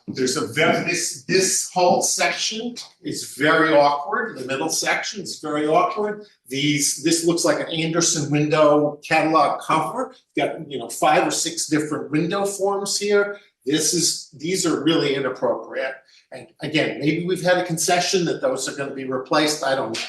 there's this whole section is very awkward. The middle section is very awkward. This looks like an Anderson window catalog cover. You've got 5 or 6 different window forms here. These are really inappropriate. And again, maybe we've had a concession that those are going to be replaced. I don't know.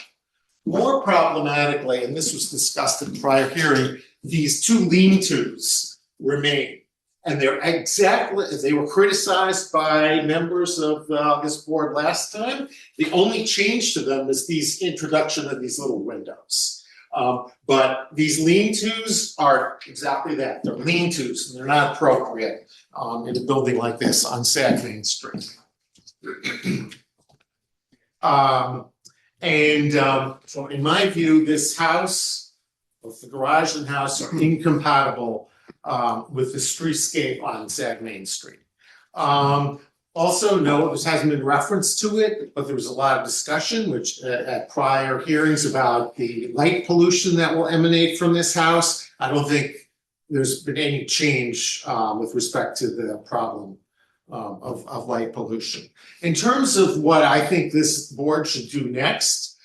More problematically, and this was discussed in prior hearing, these 2 lean-tos remain. And they were criticized by members of this board last time. The only change to them is these introduction of these little windows. But these lean-tos are exactly that. They're lean-tos, and they're not appropriate in a building like this on Sag Main Street. So in my view, this house, both the garage and house, are incompatible with the streetscape on Sag Main Street. Also, no, this hasn't been referenced to it, but there was a lot of discussion at prior hearings about the light pollution that will emanate from this house. I don't think there's been any change with respect to the problem of light pollution. In terms of what I think this board should do next,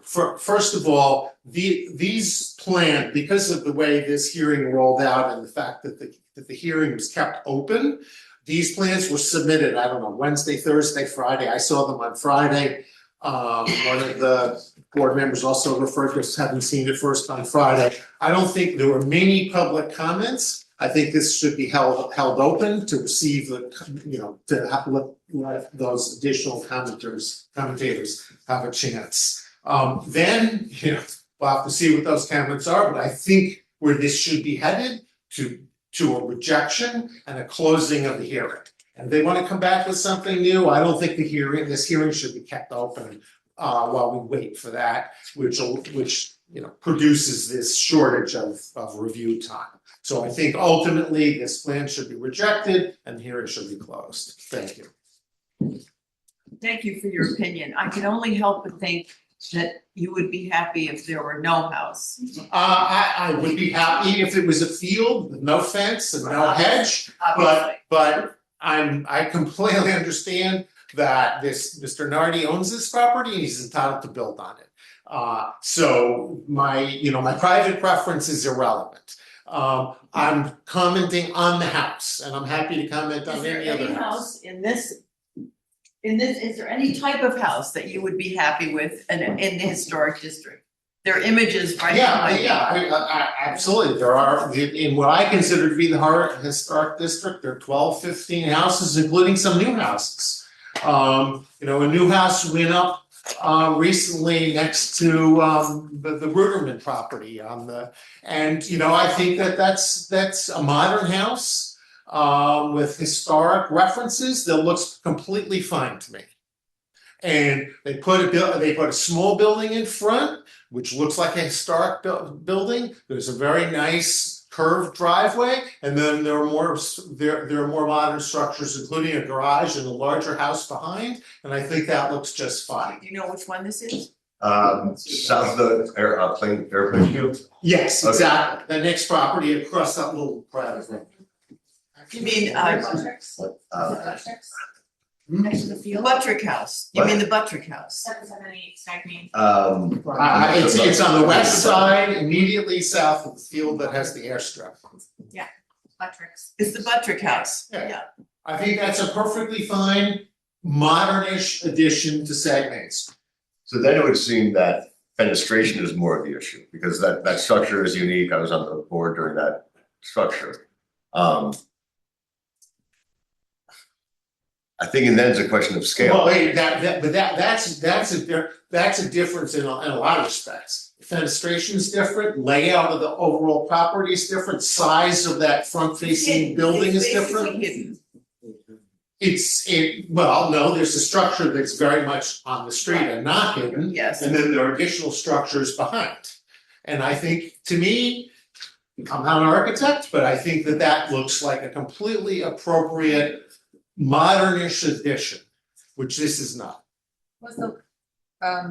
first of all, these plans, because of the way this hearing rolled out and the fact that the hearing was kept open, these plans were submitted, I don't know, Wednesday, Thursday, Friday. I saw them on Friday. One of the board members also referred to us having seen it first on Friday. I don't think there were many public comments. I think this should be held open to receive let those additional commentators have a chance. Then we'll have to see what those comments are, but I think where this should be headed to a rejection and a closing of the hearing. And if they want to come back with something new, I don't think this hearing should be kept open while we wait for that, which produces this shortage of review time. So I think ultimately this plan should be rejected and the hearing should be closed. Thank you. Thank you for your opinion. I can only help but think that you would be happy if there were no house. I would be happy if it was a field with no fence and no hedge, but I completely understand that this, Mr. Nardi owns this property and he's entitled to build on it. So my private preference is irrelevant. I'm commenting on the house and I'm happy to comment on Is there any other any house. house in this, is there any type of house that you would be happy with in the historic district? There are images right behind you. Absolutely. There are, in what I consider to be the historic district, there are 12, 15 houses, including some new houses. A new house went up recently next to the Ruderman property I think that's a modern house with historic references that looks completely fine to me. And they put a small building in front, which looks like a historic building. There's a very nice curved driveway, and then there are more modern structures, including a garage and a larger house behind. And I think that looks just fine. Do you know which one this is? South of the airplane field. Yes, exactly. The next property across that little private road. You mean Next to the field. Buttrick House? You mean the Buttrick House? 778 Stagmain. It's on the west side, immediately south of the field that has the airstrip. Buttricks. It's the Buttrick House. Yeah. I think that's a perfectly fine, modernish addition to Sagmain Street. So then it would seem that fenestration is more of the issue, because that structure is unique. I was on the board during that structure. I think, and then it's a question of scale. Well, wait, that's a difference in a lot of respects. Fenestration is different, layout of the overall property is different, size of that front facing building is different. No, there's a structure that's very much on the street and not hidden. Yes. And then there are additional structures behind. And I think, to me, I'm not an architect, but I think that looks like a completely appropriate modernish addition, which this is not. Was the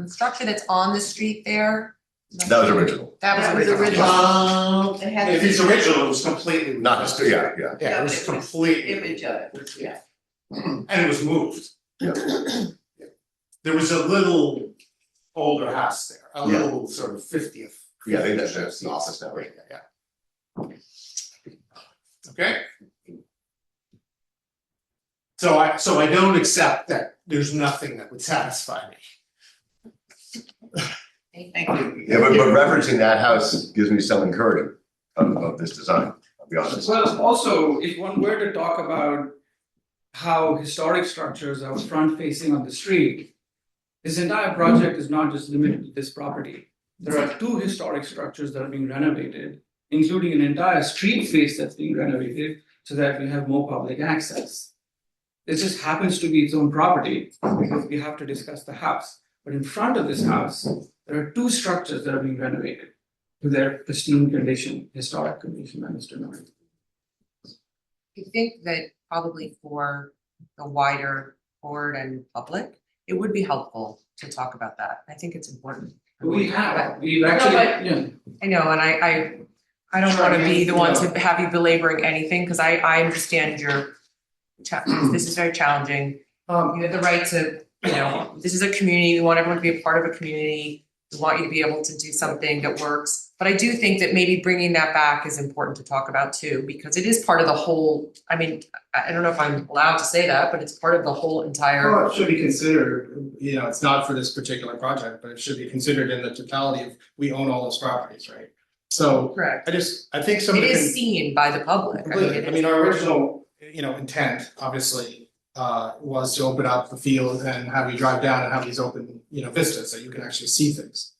structure that's on the street there? That was original. That was original. If it's original, it was completely. Not history, yeah. Yeah, it was complete. Image of it, yeah. And it was moved. Yeah. There was a little older house there, a little sort of 50th. Yeah, I think that's the office now, right? Yeah. Okay. So I don't accept that there's nothing that would satisfy me. Thank you. Yeah, but referencing that house gives me some encouragement of this design, I'll be honest. Well, also, if one were to talk about how historic structures are front facing on the street, this entire project is not just limited to this property. There are 2 historic structures that are being renovated, including an entire street face that's being renovated so that we have more public access. It just happens to be its own property because we have to discuss the house. But in front of this house, there are 2 structures that are being renovated to their pristine condition, historic condition, by Mr. Norton. I think that probably for the wider board and public, it would be helpful to talk about that. I think it's important. We've actually, yeah. I know, and I don't want to be the one to have you belaboring anything, because I understand your this is very challenging. You have the right to, this is a community, we want everyone to be a part of a community. We want you to be able to do something that works. But I do think that maybe bringing that back is important to talk about too, because it is part of the whole, I don't know if I'm allowed to say that, but it's part of the whole entire. Well, it should be considered, it's not for this particular project, but it should be considered in the totality of, we own all those properties, right? So Correct. I think some of It the. is seen by the public. Completely. Our original, intent, obviously, was to open up the field and have you drive down and have these open, vistas so you can actually see things.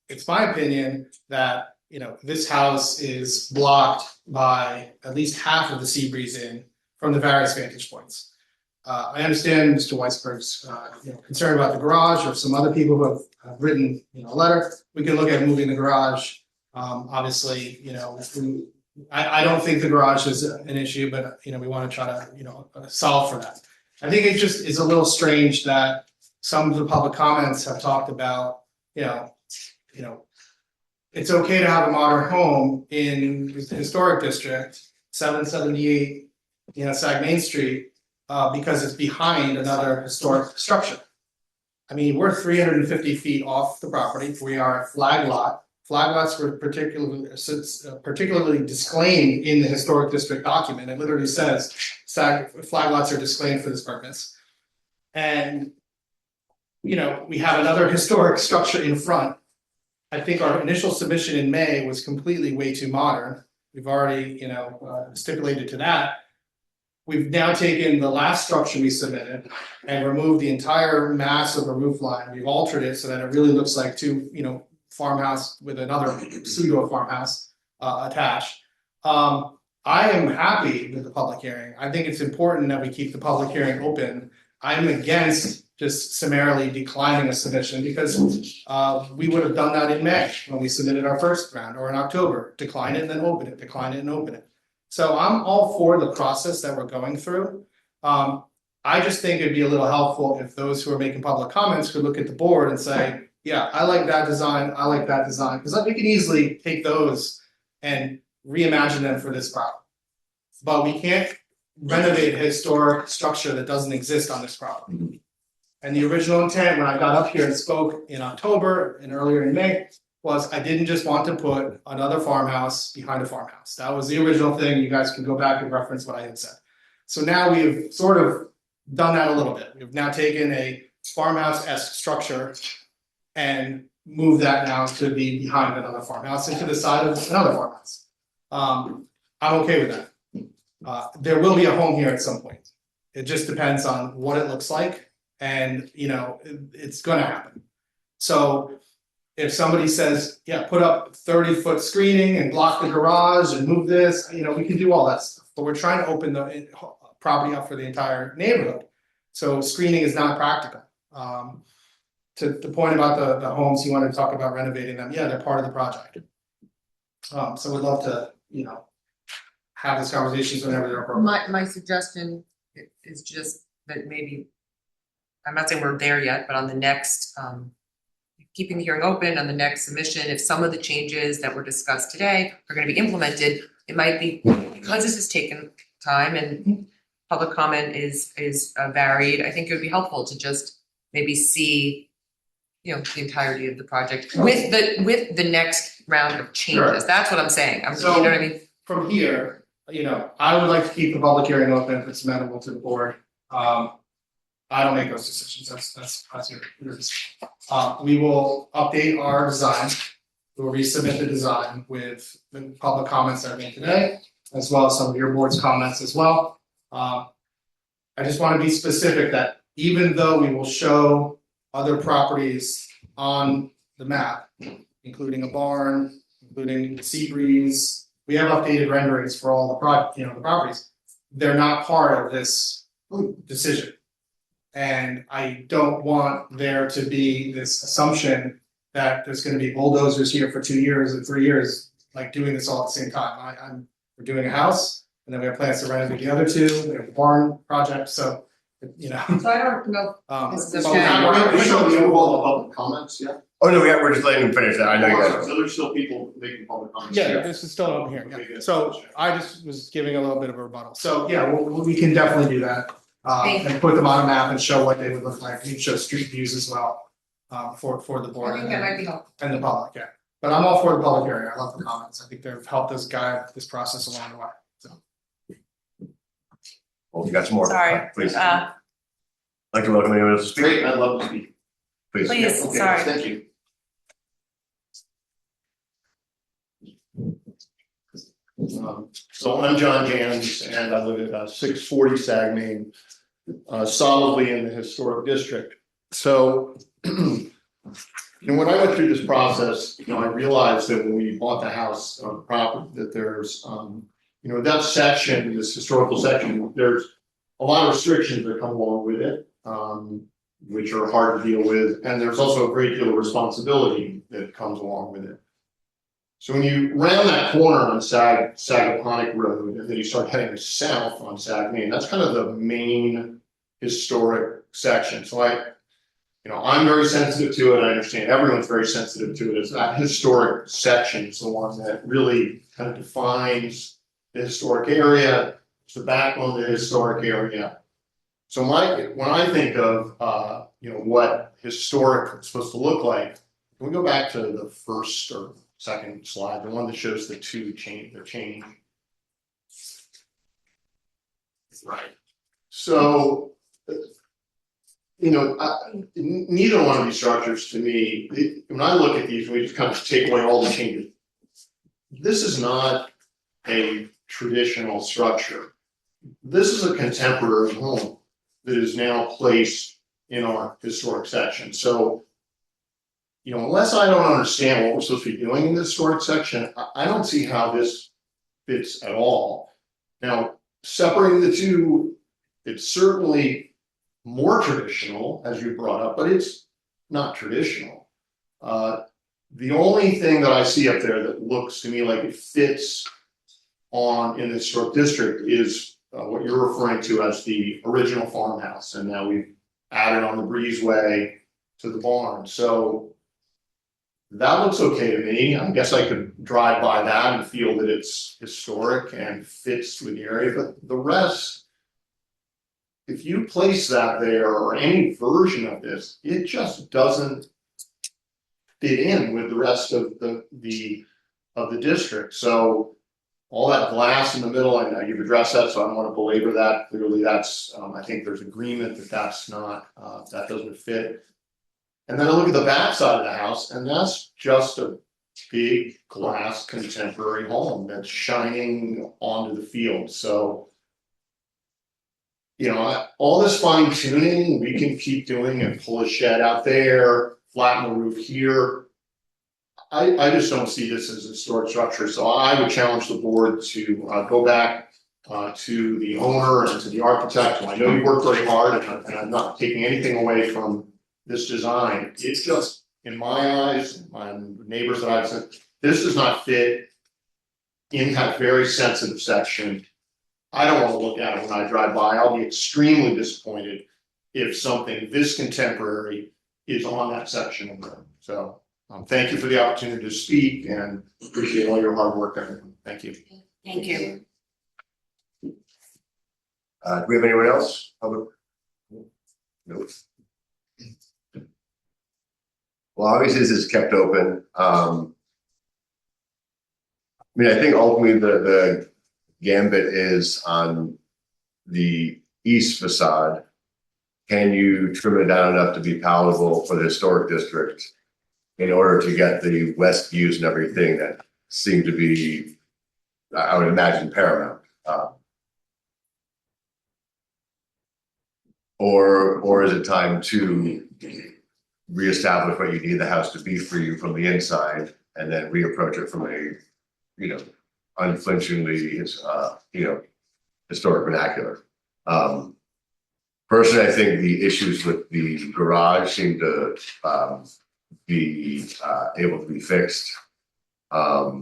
It's my opinion that, this house is blocked by at least half of the sea breeze in from the various vantage points. I understand Mr. Weisberg's, concern about the garage, or some other people who have written, a letter. We can look at moving the garage. Obviously, I don't think the garage is an issue, but we want to try to solve for that. I think it just is a little strange that some of the public comments have talked about, it's okay to have a modern home in the historic district, 778, Sagmain Street, because it's behind another historic structure. I mean, we're 350 feet off the property. We are a flag lot. Flag lots were particularly disclaimed in the historic district document. It literally says flag lots are disclaimed for this purpose. And, you know, we have another historic structure in front. I think our initial submission in May was completely way too modern. We've already, you know, stipulated to that. We've now taken the last structure we submitted and removed the entire mass of the roof line. We've altered it so that it really looks like two, you know, farmhouse with another pseudo farmhouse attached. I am happy with the public hearing. I think it's important that we keep the public hearing open. I'm against just summarily declining a submission because we would have done that in May when we submitted our first round, or in October, decline it and then open it, decline it and open it. So I'm all for the process that we're going through. I just think it'd be a little helpful if those who are making public comments could look at the board and say, yeah, I like that design, I like that design, because we can easily take those and reimagine them for this property. But we can't renovate a historic structure that doesn't exist on this property. And the original intent when I got up here and spoke in October and earlier in May was I didn't just want to put another farmhouse behind a farmhouse. That was the original thing. You guys can go back and reference what I had said. So now we've sort of done that a little bit. We've now taken a farmhouse-esque structure and moved that now to be behind another farmhouse and to the side of another farmhouse. I'm okay with that. There will be a home here at some point. It just depends on what it looks like, and you know, it's going to happen. So if somebody says, yeah, put up 30-foot screening and block the garage and move this, you know, we can do all that stuff. But we're trying to open the property up for the entire neighborhood. So screening is not practical. To the point about the homes, you want to talk about renovating them. Yeah, they're part of the project. So we'd love to, you know, have these conversations whenever they're appropriate. My suggestion is just that maybe, I'm not saying we're there yet, but on the next, keeping the hearing open on the next submission, if some of the changes that were discussed today are going to be implemented, it might be, because this has taken time and public comment is varied, I think it would be helpful to just maybe see, you know, the entirety of the project with the next round of changes. Sure. That's what I'm saying. So, you know what I mean? From here, you know, I would like to keep the public hearing open if it's amenable to the board. I don't make those decisions. That's yours. We will update our design. We will resubmit the design with the public comments that are made today, as well as some of your board's comments as well. I just want to be specific that even though we will show other properties on the map, including a barn, including sea breeze, we have updated renderings for all the properties. They're not part of this decision. And I don't want there to be this assumption that there's going to be bulldozers here for 2 years and 3 years, like doing this all at the same time. We're doing a house, and then we have plans to renovate the other two. We have a barn project, so you know. So I don't know. This is So okay. we show the overall public comments, yeah? Oh, no, we're just letting him finish that. I know you guys. So there's still people making public comments. Yeah, this is still open here. Yeah. So I just was giving a little bit of a rebuttal. So yeah, we can definitely do that. And put them on a map and show what they would look like. You can show street views as well for the board. I think that might be helpful. And the public, yeah. But I'm all for the public hearing. I love the comments. I think they've helped us guide this process along the way. So. Well, you got some more. Sorry. Please. I'd like to welcome anyone else to speak. Great, I'd love to speak. Please. Please, Okay, sorry. thank you. So I'm John Jans and I live at 640 Sagmain, solidly in the historic district. So, when I went through this process, I realized that when we bought the house on the property, that there's, that section, this historical section, there's a lot of restrictions that come along with it, which are hard to deal with, and there's also a great deal of responsibility that comes along with it. So when you round that corner on Sagaponic Road, and then you start heading south on Sagmain, that's kind of the main historic section. So I'm very sensitive to it. I understand everyone's very sensitive to it. It's that historic section is the one that really kind of defines the historic area. It's the backbone of the historic area. So when I think of, what historic is supposed to look like, can we go back to the first or second slide, the one that shows the change? Right. So, neither one of these structures to me, when I look at these, we just kind of take away all the changes. This is not a traditional structure. This is a contemporary home that is now placed in our historic section. So, unless I don't understand what we're supposed to be doing in this historic section, I don't see how this fits at all. Now, separating the two, it's certainly more traditional, as you brought up, but it's not traditional. The only thing that I see up there that looks to me like it fits in the historic district is what you're referring to as the original farmhouse, and now we've added on the breezeway to the barn. So that looks okay to me. I guess I could drive by that and feel that it's historic and fits with the area, but the rest, if you place that there or any version of this, it just doesn't fit in with the rest of the district. So all that glass in the middle, I know you've addressed that, so I don't want to belabor that. Clearly, that's I think there's agreement that that's not that doesn't fit. And then I look at the back side of the house, and that's just a big glass contemporary home that's shining onto the field. So, all this fine tuning we can keep doing and pull a shed out there, flatten the roof here. I just don't see this as a historic structure. So I would challenge the board to go back to the owner and to the architect. I know you worked very hard, and I'm not taking anything away from this design. It's just, in my eyes, my neighbors that I've seen, this does not fit in that very sensitive section. I don't want to look at it when I drive by. I'll be extremely disappointed if something this contemporary is on that section of the road. So thank you for the opportunity to speak and appreciate all your hard work. Thank you. Thank you. Do we have anyone else? Nope. Well, obviously this is kept open. I think ultimately the gambit is on the east facade. Can you trim it down enough to be palatable for the historic district in order to get the west views and everything that seem to be, I would imagine, paramount? Or is it time to reestablish what you need the house to be for you from the inside and then reapproach it from a, unflinchingly, historic vernacular? Personally, I think the issues with the garage seem to be able to be fixed. I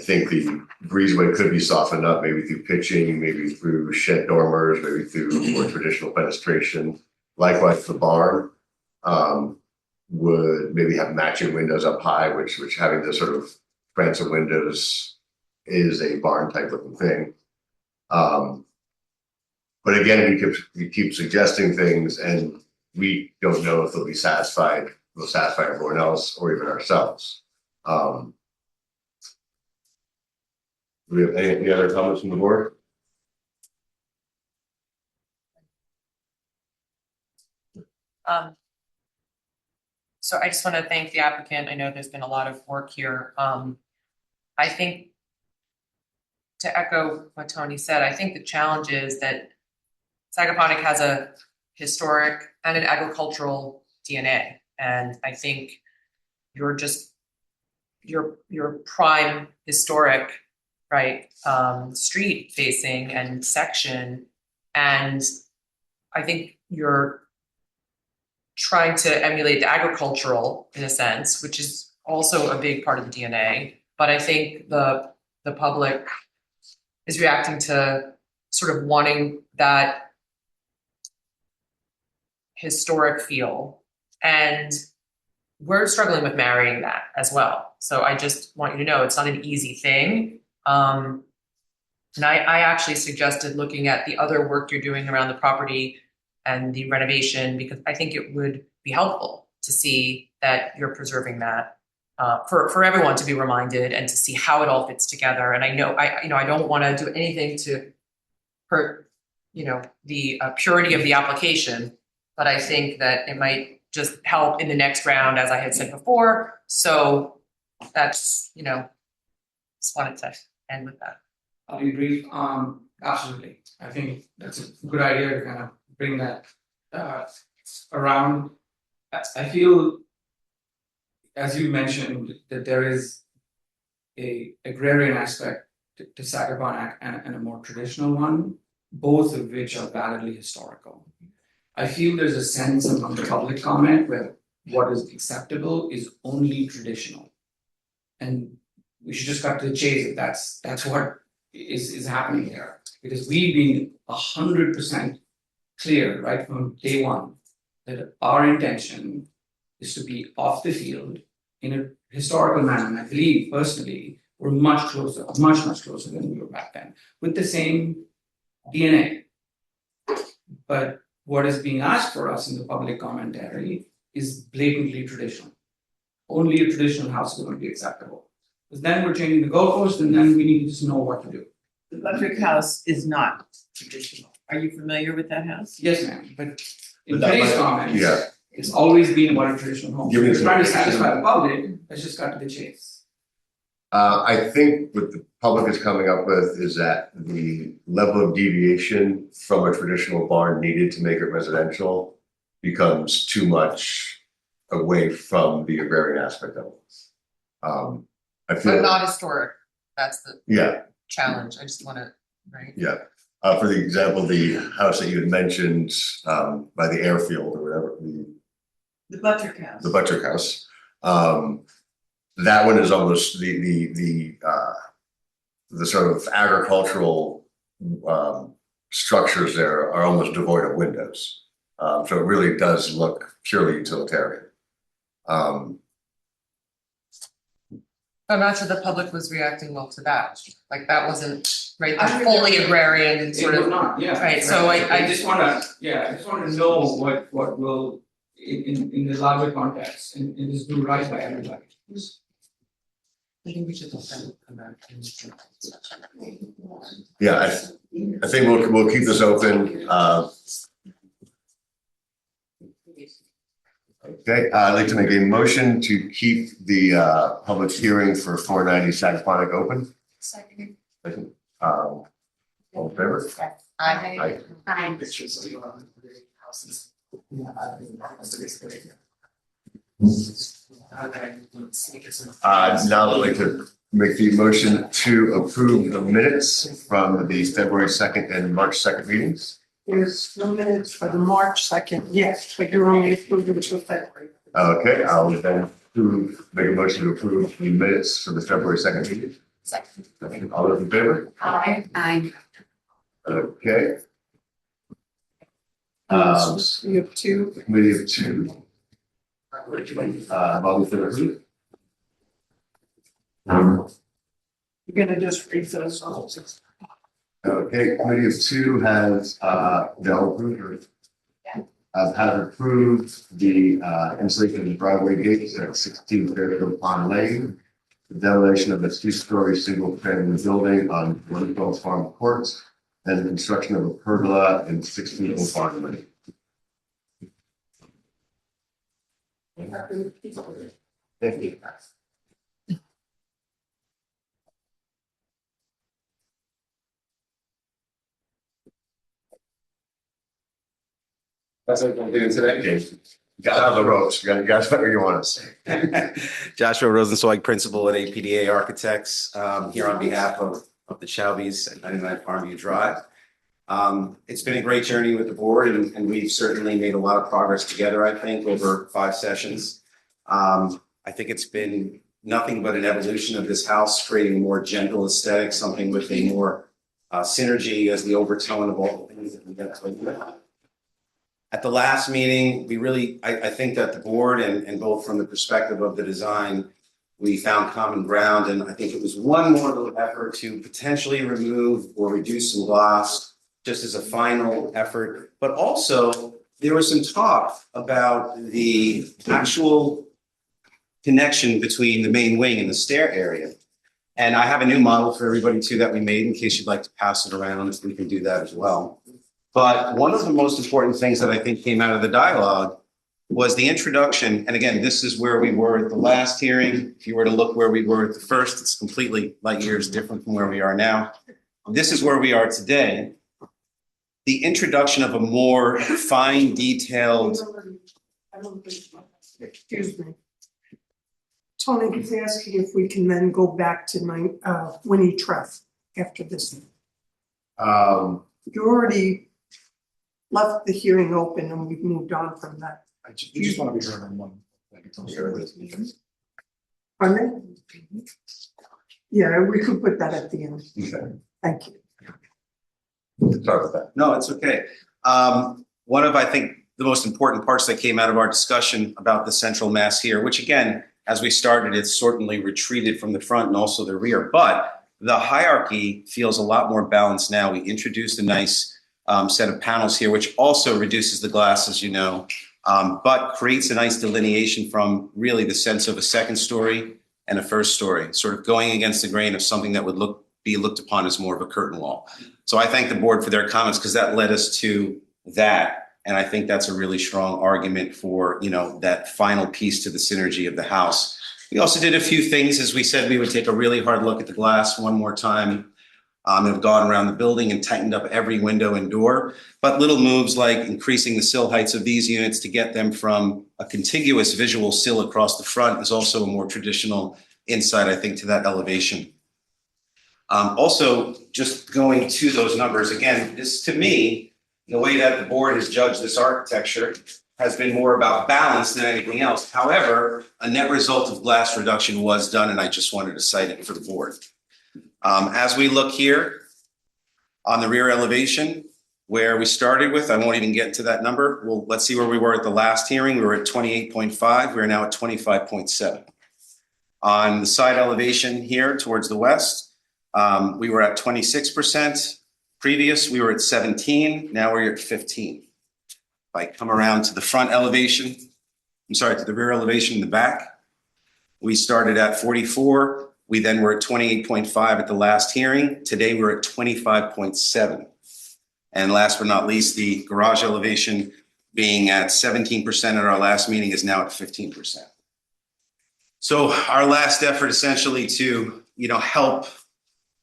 think the breezeway could be softened up, maybe through pitching, maybe through shed dormers, maybe through more traditional fenestration. Likewise, the barn would maybe have matching windows up high, which having this sort of transom windows is a barn type looking thing. But again, we keep suggesting things, and we don't know if they'll satisfy everyone else or even ourselves. Do we have any other comments from the board? So I just want to thank the applicant. I know there's been a lot of work here. I think, to echo what Tony said, I think the challenge is that Sagaponack has a historic and an agricultural DNA. And I think you're prime historic, right, street facing and section. And I think you're trying to emulate the agricultural in a sense, which is also a big part of the DNA. But I think the public is reacting to sort of wanting that historic feel. And we're struggling with marrying that as well. So I just want you to know it's not an easy thing. And I actually suggested looking at the other work you're doing around the property and the renovation, because I think it would be helpful to see that you're preserving that. For everyone to be reminded and to see how it all fits together. And I know, I don't want to do anything to hurt, the purity of the application, but I think that it might just help in the next round, as I had said before. So that's, just wanted to end with that. I'll be brief. Absolutely. I think that's a good idea to kind of bring that around. I feel, as you mentioned, that there is a agrarian aspect to Sagapon and a more traditional one, both of which are validly historical. I feel there's a sense among the public comment where what is acceptable is only traditional. And we should just cut to the chase if that's what is happening here. Because we've been 100% clear right from day one that our intention is to be off the field in a historical manner. And I believe personally we're much closer than we were back then, with the same DNA. But what is being asked for us in the public commentary is blatantly traditional. Only a traditional house is going to be acceptable. Because then we're changing the goalpost, and then we need to just know what to do. The Buttrick House is not traditional. Are you familiar with that house? Yes, ma'am. But in But that today's might- comments, yeah. it's always been about a traditional home. Give me We're some- trying to satisfy the public. Let's just cut to the chase. I think what the public is coming up with is that the level of deviation from a traditional barn needed to make it residential becomes too much away from the agrarian aspect of it. I But feel, not historic. That's the yeah, challenge. I just want to, right? yeah. For the example, the house that you had mentioned by the airfield or whatever, The Buttrick House. the Buttrick House. That one is almost the sort of agricultural structures there are almost devoid of windows. So it really does look purely utilitarian. I'm not sure the public was reacting well to that. Like that wasn't, right, I the think fully agrarian and It sort will of. not, yeah. Right, so I just wanna know what will in the larger context and just do right by everybody. I think we should come back. Yeah, I think we'll keep this open. Okay, I'd like to make a motion to keep the public hearing for 490 Sagaponic open. Second. All in favor? I. Aye. Now I'd like to make the motion to approve the minutes from the February 2nd and March 2nd meetings. There's no minutes for the March 2nd, yes, but you're only approving it for February. Okay, I'll then make a motion to approve the minutes for the February 2nd meeting. Second. All those in favor? Aye. Okay. You have two. Committee of two. Bobby Finner. You're gonna just read those all. Okay, committee of two has Del approved has approved the installation of the driveway gates at 16 Fairfield Pond Lane, the demolition of a two-story single-family building on 112 Farm Court, and the construction of a pergola in 16 Old Farm Lane. Thank you. That's what I'm doing today. Got out of the ropes. You guys, what you want to say? Joshua Rosenzweig, principal at APDA Architects, here on behalf of the Chowbys at 99 Farmview Drive. It's been a great journey with the board, and we've certainly made a lot of progress together, I think, over 5 sessions. I think it's been nothing but an evolution of this house, creating a more gentle aesthetic, something with a more synergy as the overtone of all the things that we get to. At the last meeting, we really, I think that the board and both from the perspective of the design, we found common ground, and I think it was one more little effort to potentially remove or reduce some glass, just as a final effort. But also, there was some talk about the actual connection between the main wing and the stair area. And I have a new model for everybody too that we made, in case you'd like to pass it around, we can do that as well. But one of the most important things that I think came out of the dialogue was the introduction, and again, this is where we were at the last hearing. If you were to look where we were at the first, it's completely light years different from where we are now. This is where we are today. The introduction of a more fine detailed. Excuse me. Tony, he's asking if we can then go back to Winnie Treff after this. You already left the hearing open and we've moved on from that. You just want to be heard on one. Pardon me? Yeah, we could put that at the end. Okay. Thank you. Sorry about that. No, it's okay. One of, I think, the most important parts that came out of our discussion about the central mass here, which again, as we started, it's certainly retreated from the front and also the rear, but the hierarchy feels a lot more balanced now. We introduced a nice set of panels here, which also reduces the glass, as you know, but creates a nice delineation from really the sense of a second story and a first story, sort of going against the grain of something that would be looked upon as more of a curtain wall. So I thank the board for their comments, because that led us to that. And I think that's a really strong argument for, you know, that final piece to the synergy of the house. We also did a few things, as we said, we would take a really hard look at the glass one more time. Have gone around the building and tightened up every window and door, but little moves like increasing the sill heights of these units to get them from a contiguous visual sill across the front is also a more traditional insight, I think, to that elevation. Also, just going to those numbers again, this to me, the way that the board has judged this architecture has been more about balance than anything else. However, a net result of glass reduction was done, and I just wanted to cite it for the board. As we look here on the rear elevation, where we started with, I won't even get into that number. Well, let's see where we were at the last hearing. We were at 28.5. We're now at 25.7. On the side elevation here towards the west, we were at 26%. Previous, we were at 17. Now we're at 15. If I come around to the front elevation, to the rear elevation in the back, we started at 44. We then were at 28.5 at the last hearing. Today we're at 25.7. And last but not least, the garage elevation being at 17% at our last meeting is now at 15%. So our last effort essentially to, help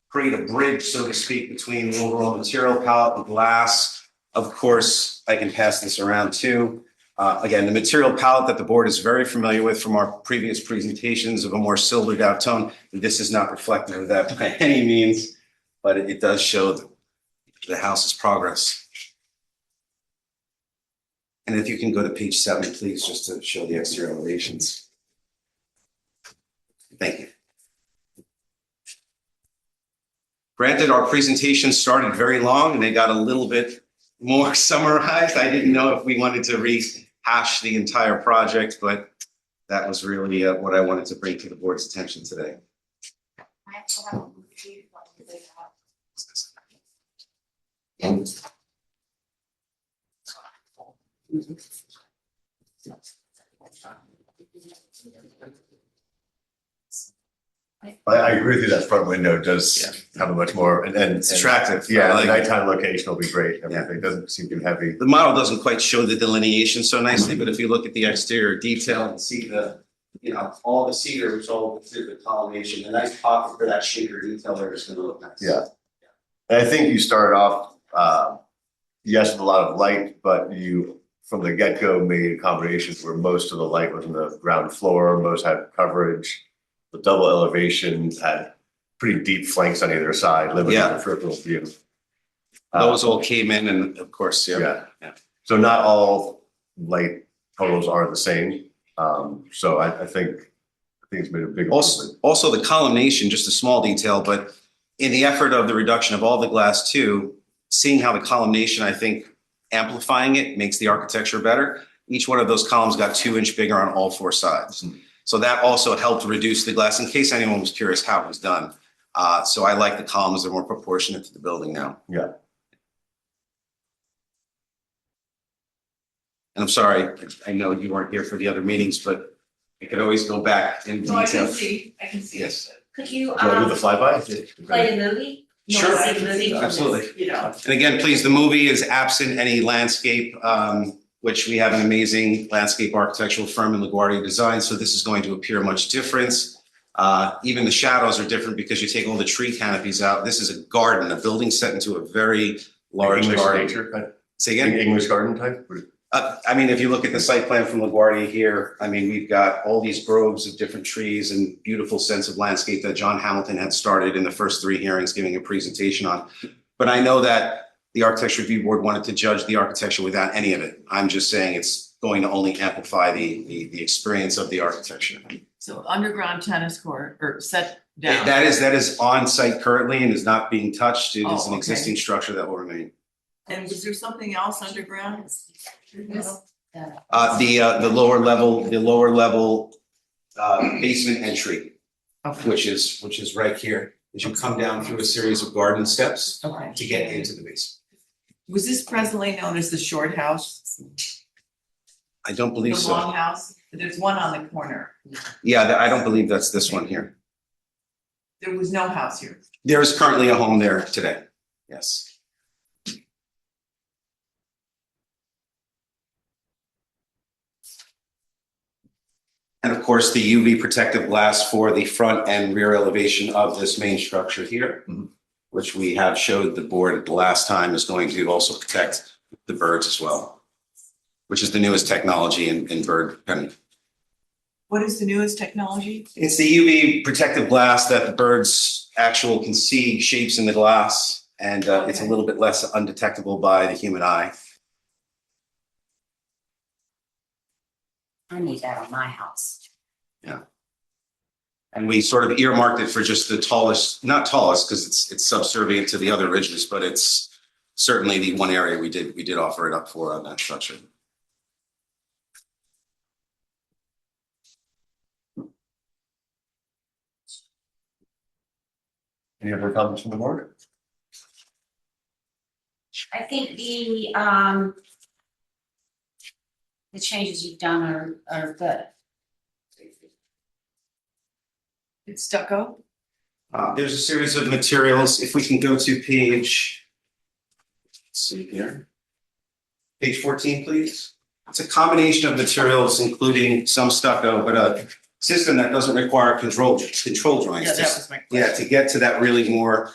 create a bridge, so to speak, between the overall material palette and glass. Of course, I can pass this around too. Again, the material palette that the board is very familiar with from our previous presentations of a more silvered out tone. This is not reflective of that by any means, but it does show the house's progress. And if you can go to page 7, please, just to show the exterior elevations. Thank you. Granted, our presentation started very long and they got a little bit more summarized. I didn't know if we wanted to rehash the entire project, but that was really what I wanted to bring to the board's attention today. I agree with you, that front window does have a much more, and It's attractive. Yeah, I the like it. nighttime location will be great. Everything doesn't seem too heavy. The model doesn't quite show the delineation so nicely, but if you look at the exterior detail and see the, all the cedar, which all through the collimation, the nice pocket for that shaker detail there is gonna look nice. Yeah. And I think you started off, yes, with a lot of light, but you, from the get-go, made accommodations where most of the light was on the ground floor, most had coverage. The double elevations had pretty deep flanks on either side, limiting Yeah. the peripheral view. Those all came in, and of course, yeah. So not all light totals are the same. So I think it's made a big improvement. Also the collimation, just a small detail, but in the effort of the reduction of all the glass too, seeing how the collimation, I think, amplifying it makes the architecture better. Each one of those columns got 2 inch bigger on all 4 sides. So that also helped reduce the glass, in case anyone was curious how it was done. So I like the columns, they're more proportionate to the building now. Yeah. And I'm sorry, I know you weren't here for the other meetings, but I could always go back in So I detail. can see, I can see. Yes, Could you, Do you want to do the flyby? play a movie? You wanna Sure. see the movie? Absolutely. You know. and again, please, the movie is absent any landscape, which we have an amazing landscape architectural firm in LaGuardia Design, so this is going to appear much different. Even the shadows are different because you take all the tree canopies out. This is a garden, a building set into a very large English garden. nature, Say again? English garden type? I mean, if you look at the site plan from LaGuardia here, I mean, we've got all these groves of different trees and beautiful sense of landscape that John Hamilton had started in the first 3 hearings, giving a presentation on. But I know that the Architecture Review Board wanted to judge the architecture without any of it. I'm just saying it's going to only amplify the experience of the architecture. So underground tennis court or set down. That is on site currently and is not being touched. It is Oh, an okay. existing structure that will remain. And was there something else underground? The lower level basement entry, Okay. which is right here, as you come down through a series of garden steps Okay. to get into the basement. Was this presently known as the short house? I don't believe The so. long house? There's one on the corner. Yeah, I don't believe that's this one here. There was no house here. There is currently a home there today. Yes. And of course, the UV protective glass for the front and rear elevation of this main structure here, which we have showed the board the last time, is going to also protect the birds as well, which is the newest technology in bird penning. What is the newest technology? It's the UV protective glass that the birds can see shapes in the glass, and it's a Okay. little bit less undetectable by the human eye. I need that on my house. And we sort of earmarked it for just the tallest, not tallest, because it's subservient to the other ridges, but it's certainly the one area we did offer it up for on that structure. Any other comments from the board? I think the changes you've done are good. It's stucco? There's a series of materials. If we can go to page, let's see here. Page 14, please. It's a combination of materials, including some stucco, but a system that doesn't require control joints. Yeah, that was my question. Yeah, to get to that really more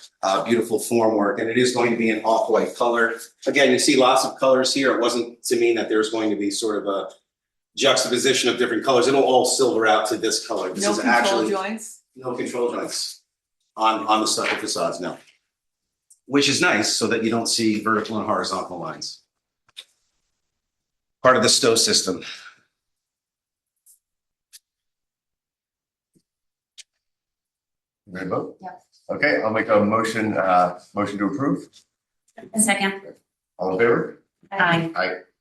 beautiful form work, and it is going to be an off-white color. Again, you see lots of colors here. It wasn't to mean that there's going to be sort of a juxtaposition of different colors. It'll all silver out to this color. This No is control actually joints? no control joints on the stucco facades, no. Which is nice, so that you don't see vertical and horizontal lines. Part of the stow system. Ready to vote? Yep. Okay, I'll make a motion to approve. A second. All in favor? Aye.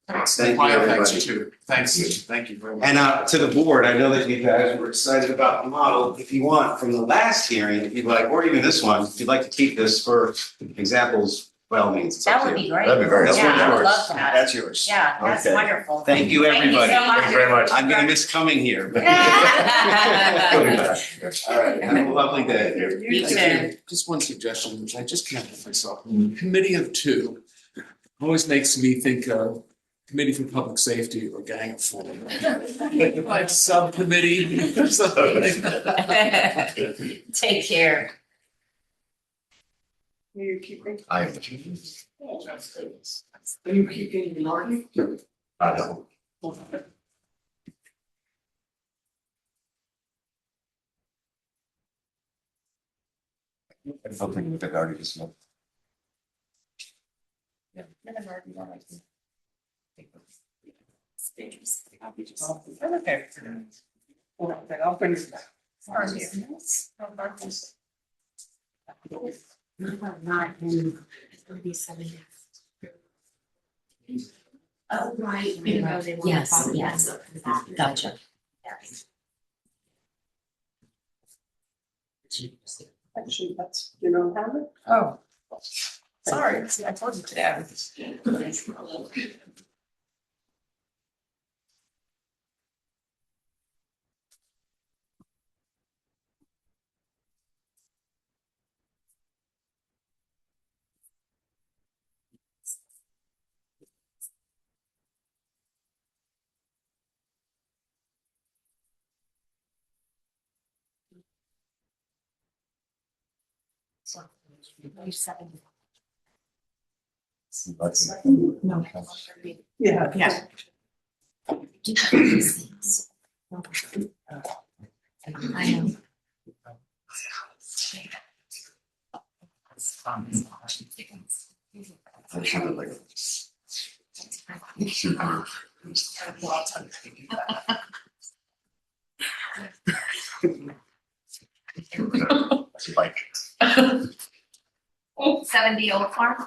Thank you, My everybody. thanks too. Thank you very much. And to the board, I know that you guys were excited about the model. If you want, from the last hearing, if you'd like, or even this one, if you'd like to keep this for examples, by all means, it's up That to would you. be great. That'd be very This helpful. one's Yeah, I would yours. love that. That's yours. Yeah, that's Okay. wonderful. Thank you, everybody. Thank you very much. I'm gonna miss coming here. All right, have a lovely day. You too. Just one suggestion, which I just can't help myself. Committee of two always makes me think of Committee for Public Safety or Gang of Four. Like subcommittee or something. Take care. You keeping, I am. are you keeping your army? I know. I don't think that already just know. I'll finish that. Not in, it's gonna be 7 years. Oh, right. Yes, yes. Gotcha. Actually, that's, you don't have it? Oh. Sorry, see, I told you today. No. Yeah. Yeah. I know. I should have like. Like. 70 Old Farm.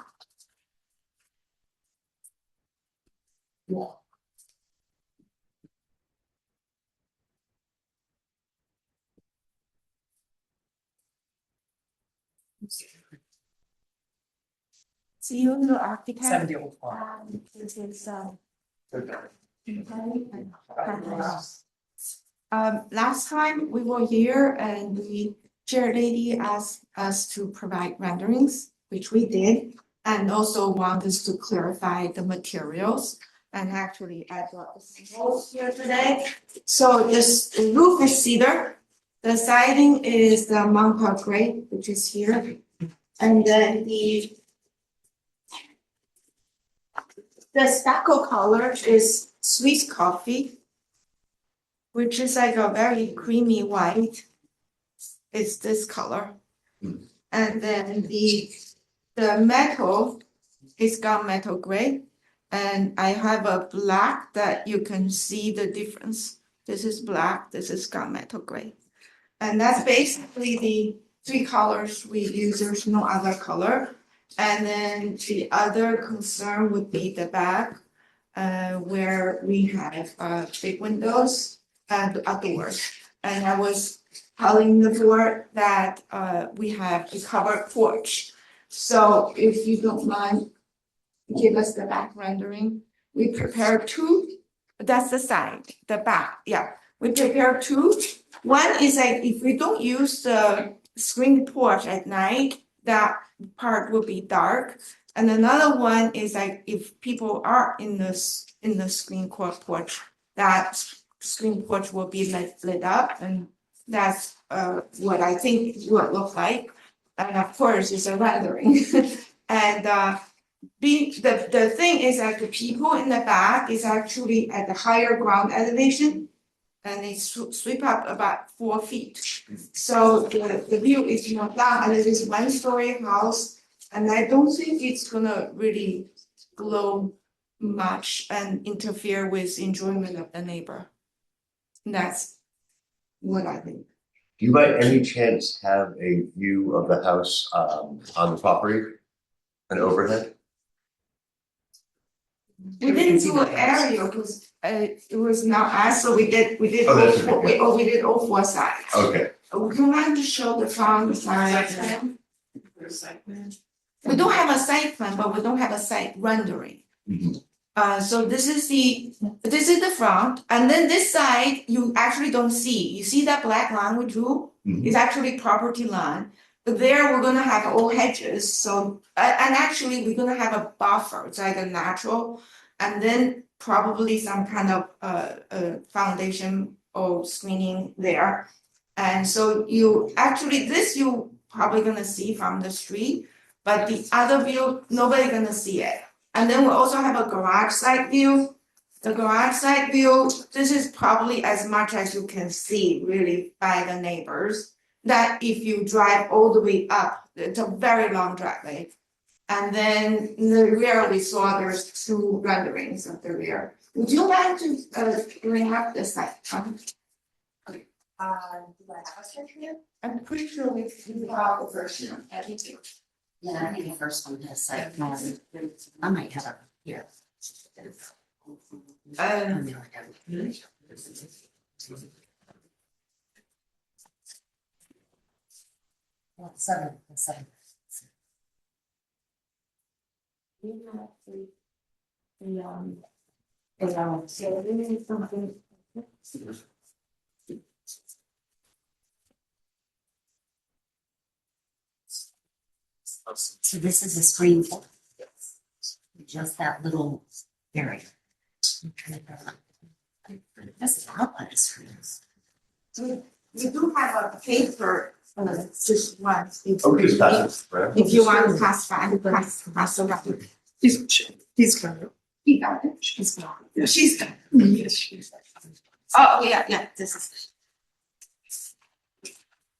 So you're the architect. 70 Old Farm. This is last time we were here and the chair lady asked us to provide renderings, which we did, and also want us to clarify the materials. And actually, I brought the samples here today. So this roof is cedar. The siding is the Montauk gray, which is here. And then the stucco color is Swiss coffee, which is like a very creamy white. It's this color. And then the metal is gunmetal gray. And I have a black that you can see the difference. This is black, this is gunmetal gray. And that's basically the three colors we use. There's no other color. And then the other concern would be the back, where we have big windows and doors. And I was telling the board that we have a covered porch. So if you don't mind, give us the back rendering. We prepare two. That's the side, the back. Yeah, we prepare two. One is like if we don't use the screen porch at night, that part will be dark. And another one is like if people are in the screen porch, that screen porch will be lit up, and that's what I think will look like. And of course, it's a rendering. And the thing is that the people in the back is actually at the higher ground elevation, and they sweep up about 4 feet. So the view is more down, and it is one-story house, and I don't think it's gonna really glow much and interfere with enjoyment of the neighbor. And that's what I think. Do you by any chance have a view of the house on the property? An overhead? We didn't do an aerial because it was not us, so we did Oh, that's okay. we did all 4 sides. Okay. Would you mind to show the front side? We don't have a site plan, but we don't have a site rendering. So this is the front, and then this side you actually don't see. You see that black line we drew? It's actually property line. But there we're gonna have all hedges. So and actually we're gonna have a buffer. It's like a natural, and then probably some kind of foundation or screening there. And so you actually you probably gonna see from the street, but the other view nobody gonna see it. And then we also have a garage side view. The garage side view, this is probably as much as you can see really by the neighbors. That if you drive all the way up, it's a very long driveway. And then in the rear, we saw there's 2 renderings of the rear. Would you like to bring up the site? Do I have a search here? I'm pretty sure we have the version. Yeah, I think the first one has site plan. I might have it here. Seven. So we need something. So this is a screen for just that little area. That's not what it screens. We do have a paper, just one. Okay, just pass it, right? If you want to pass by, pass around. He's got it. He got it. She's got it. Yeah, she's got it. Yes, she's got it. Oh, yeah, this is.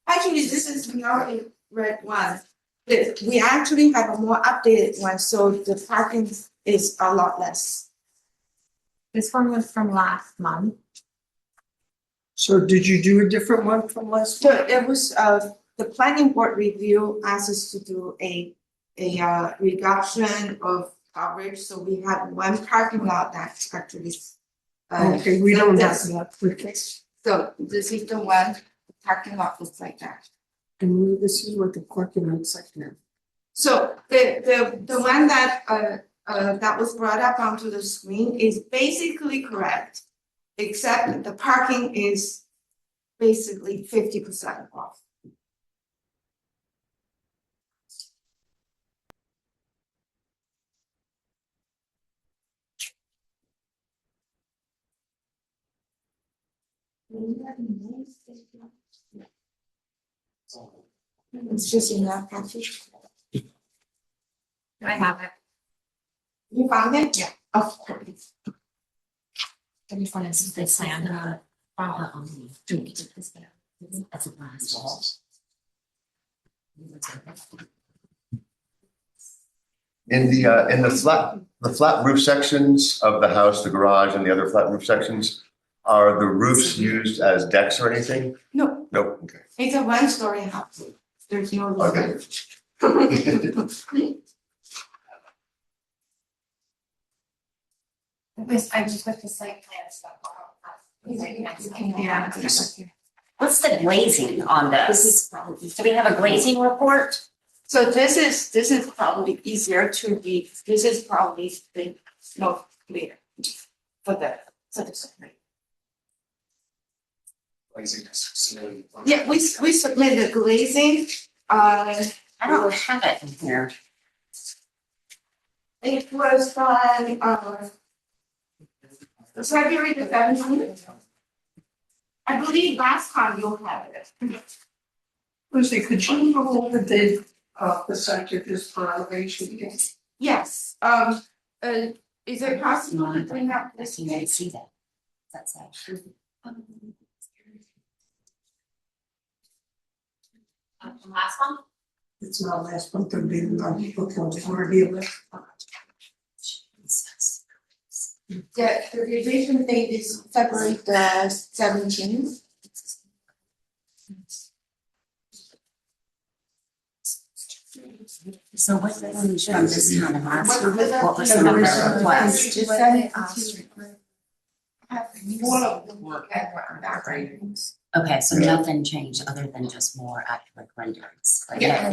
Actually, this is not a red one. We actually have a more updated one, so the parking is a lot less. This one was from last month. So did you do a different one from last? So it was, the planning board review asked us to do a reduction of coverage, so we have one parking lot that's actually. Okay, we don't have that's- that. Okay. So this is the one, the parking lot looks like that. And this is what the parking looks like now. So the one that that was brought up onto the screen is basically correct. Except the parking is basically 50% off. It's just in that package. I have it. You found it? Yeah. Oh, I just want to see this plan. That's a glass wall. In the flat roof sections of the house, the garage and the other flat roof sections, are the roofs used as decks or anything? no, Nope, okay. it's a one-story house. There's no roof. Okay. I just put the site plan stuff on. Yeah. What's the glazing on this? Do we have a glazing report? So this is probably easier to read. This is probably the not clear for the survey. Yeah, we submitted glazing. I don't have it in here. It was on February the 17th. I believe last time you had it. Lucy, could you go over the subject is for elevation? Yes, is it possible to bring up this You didn't page? see that. That's that. Last one? It's not last month, it'll be already. The revision date is February the 17th. So what's the one from this time last year? What was the number of requests? Just send it to you. One of them were back ratings. Okay, so nothing changed other than just more accurate renderings. Like, Yeah.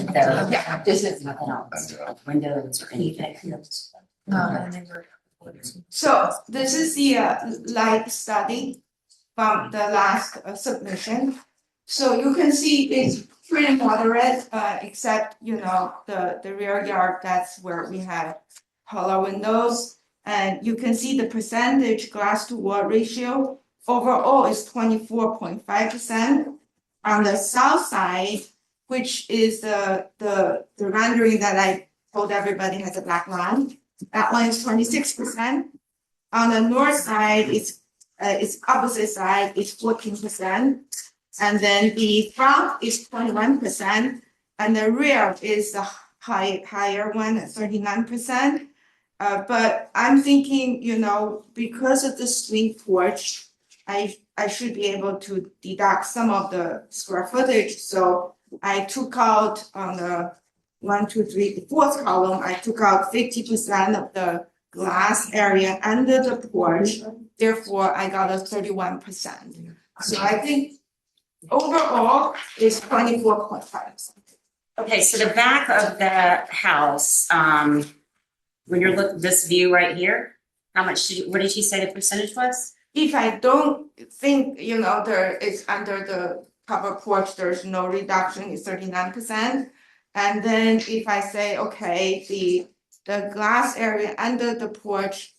yeah, This is nothing else, like windows or anything. So this is the light study from the last submission. So you can see it's pretty moderate, except, you know, the rear yard, that's where we have hollow windows. And you can see the percentage glass to wall ratio overall is 24.5%. On the south side, which is the rendering that I told everybody has a black line, that one is 26%. On the north side, it's opposite side is 14%. And then the front is 21%, and the rear is the higher one at 39%. But I'm thinking, you know, because of the swing porch, I should be able to deduct some of the square footage. So I took out on the 1, 2, 3, the fourth column, I took out 50% of the glass area under the porch. Therefore, I got a 31%. So I think overall is 24.5%. Okay, so the back of the house, when you're looking, this view right here, how much what did you say the percentage was? If I don't think, there is under the covered porch, there's no reduction, it's 39%. And then if I say, okay, the glass area under the porch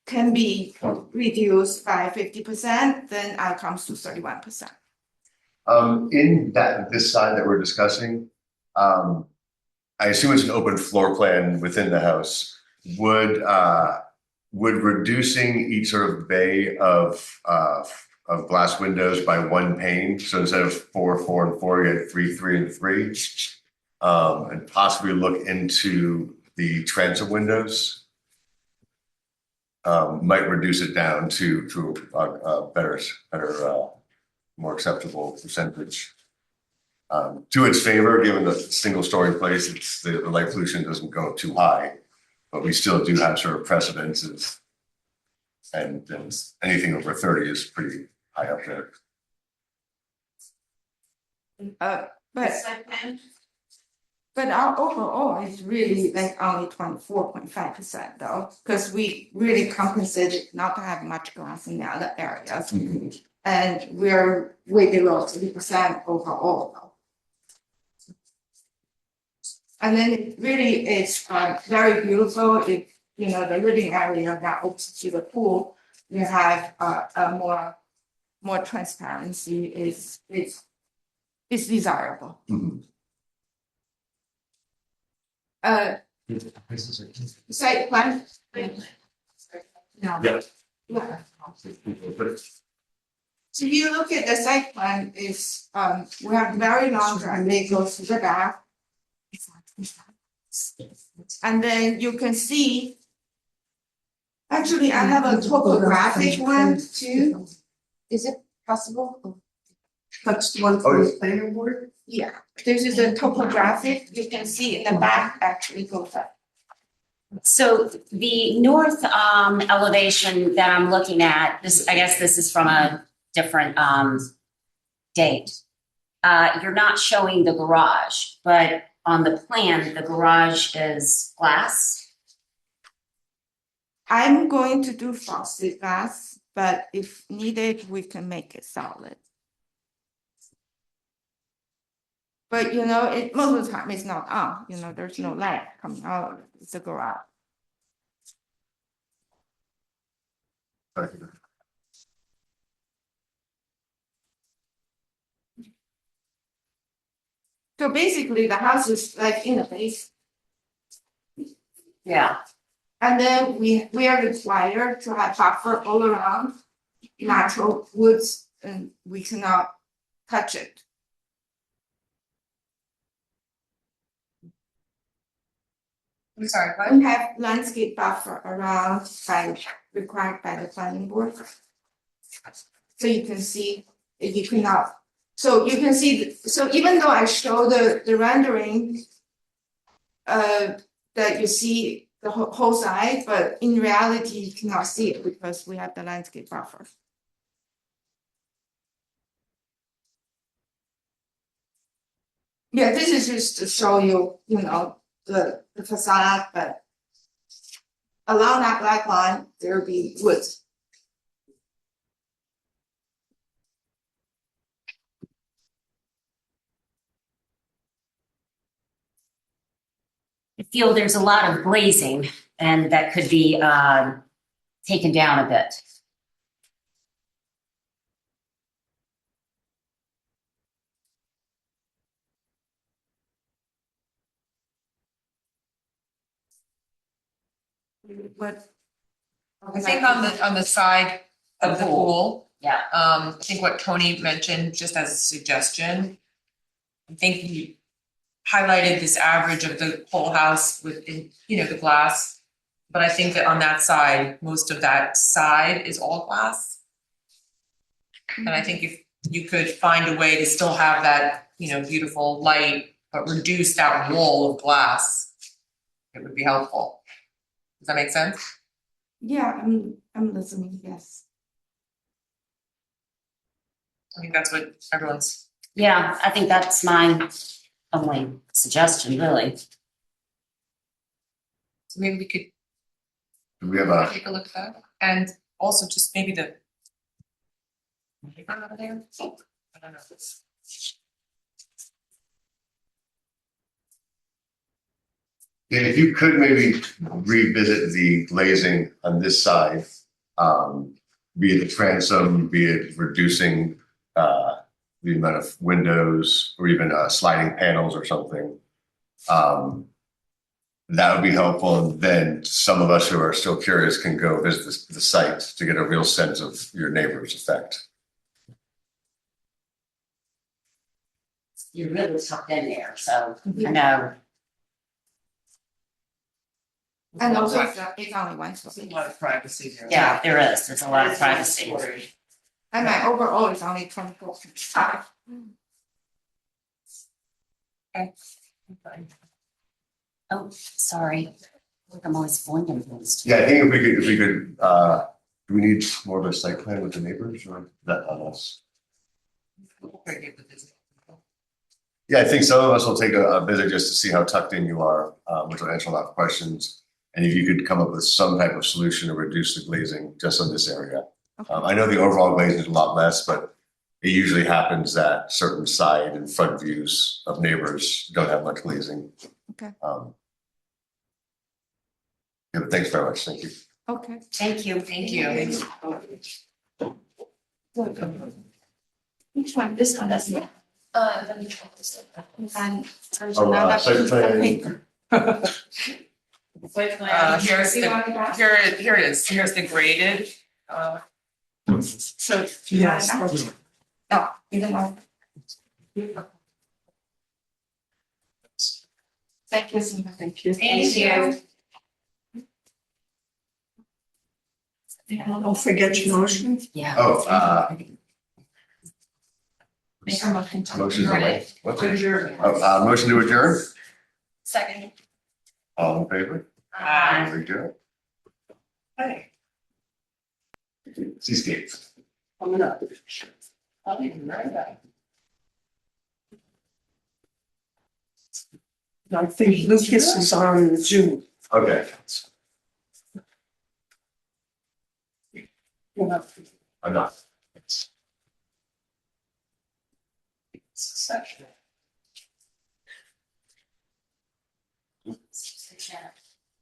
can be reduced by 50%, then I comes to 31%. In this side that we're discussing, I assume it's an open floor plan within the house. Would reducing each sort of bay of glass windows by one pane, so instead of 4, 4, and 4, you had 3, 3, and 3, and possibly look into the transom windows, might reduce it down to a better, more acceptable percentage. To its favor, given the single story place, it's the light pollution doesn't go too high, but we still do have sort of precedences. And anything over 30 is pretty high up there. But our overall is really like only 24.5% though, because we really compensated not to have much glass in the other areas. And we're way below 30% overall though. And then it really is very beautiful if, the living area that opens to the pool, you have a more transparency is desirable. Site plan. No. Yeah. Yeah. So you look at the site plan is, we have very long driveway goes to the back. And then you can see, actually, I have a topographic one too. Is it possible? That's the one for the planning board? Yeah, this is a topographic, you can see in the back actually goes up. So the north elevation that I'm looking at, I guess this is from a different date. You're not showing the garage, but on the plan, the garage is glass. I'm going to do frosted glass, but if needed, we can make it solid. But most of the time it's not on, there's no light coming out, it's a garage. So basically the house is like in a base. Yeah. And then we are required to have buffer all around natural woods and we cannot touch it. I'm sorry, what? We have landscape buffer around required by the planning board. So you can see, you cannot. So you can see, so even though I show the rendering, that you see the whole side, but in reality you cannot see it because we have the landscape buffer. Yeah, this is just to show you, the facade, but along that black line, there'll be woods. I feel there's a lot of glazing and that could be taken down a bit. But I think on the side of the pool, Yeah. I think what Tony mentioned, just as a suggestion. I think he highlighted this average of the whole house with, the glass. But I think that on that side, most of that side is all glass. And I think if you could find a way to still have that, beautiful light, but reduce that wall of glass, it would be helpful. Does that make sense? yeah, I'm listening, yes. I think that's what everyone's. Yeah, I think that's mine. only suggestion, really. So maybe we could Do we have a, take a look at that, and also just maybe the. Over there? I don't know. yeah, if you could maybe revisit the glazing on this side, be it the transom, be it reducing the amount of windows or even sliding panels or something. That would be helpful. And then some of us who are still curious can go visit the site to get a real sense of your neighbor's effect. You're really tucked in there, so I know. And also it's only one story. A lot of privacy there. Yeah, there is. There's a lot of privacy. And my overall is only 24.5. Oh, sorry. I'm always pointing things. Yeah, I think if we could, do we need more of a site plan with the neighbors or is that on us? Yeah, I think some of us will take a visit just to see how tucked in you are, which will answer a lot of questions. And if you could come up with some type of solution to reduce the glazing just on this area. I know the overall glazing is a lot less, but it usually happens that certain side and front views of neighbors don't have much glazing. Okay. Yeah, but thanks very much. Thank you. Okay. Thank you. Thank you. Which one? This one doesn't. Let me try this. And there's Oh, another site plan. paper. Here it is, here's the graded, So. Yes. No, you don't know. Thank you so much. Thank you. Thank you. Don't forget your motion. Yeah. Oh, Make a motion to motion adjourn. away. What's it? Oh, motion to adjourn? Second. All in favor? Aye. Very good. Hey, Seascape. coming up. I'll be right back. I think Lucas is on Zoom. Okay. Yeah. I'm not.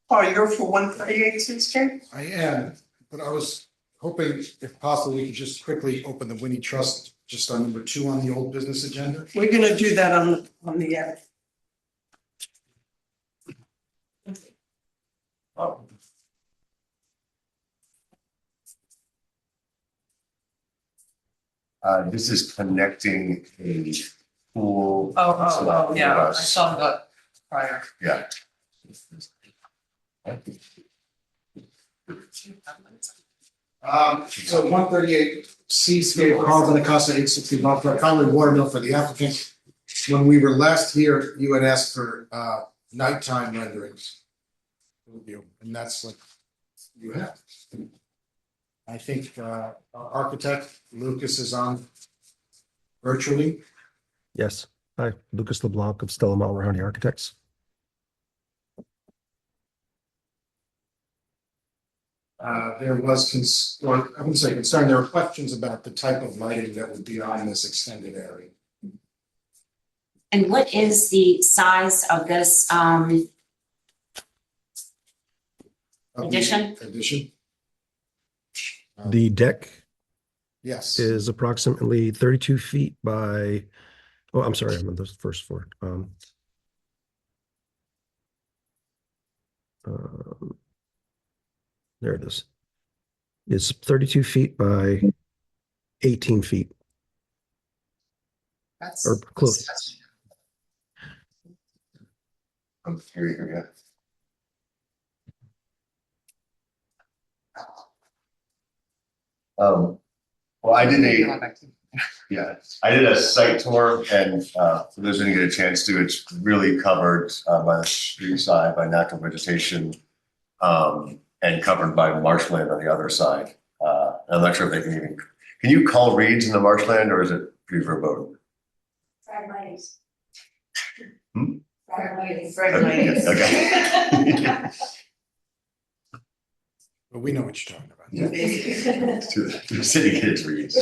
Oh, you're for 138 Seascape? I am, but I was hoping if possible, we could just quickly open the Winnie Trust just on number 2 on the old business agenda. We're gonna do that on the end. Oh. This is connecting a pool. yeah, I saw the prior. Yeah. So 138 Seascape, Ahrb, Casa 860 Montclair, Conway Watermill for the applicant. When we were last here, you had asked for nighttime renderings. And that's what you have. I think our architect, Lucas, is on virtually. Yes. Hi, Lucas LeBlanc of Stella Mulroney Architects. There was, I wouldn't say concern, there were questions about the type of lighting that would be on this extended area. And what is the size of this addition? Addition? The deck Yes. is approximately 32 feet by, oh, I'm sorry, I'm on the first floor. There it is. It's 32 feet by 18 feet. That's. Or close. I'm here, yeah. Well, I did I did a site tour and for those who didn't get a chance to, it's really covered by the street side, by natural vegetation, and covered by marshland on the other side. I'm not sure if they can you call reeds in the marshland or is it pretty verboten? Okay. But we know what you're talking about. Yeah. Two city kids were used.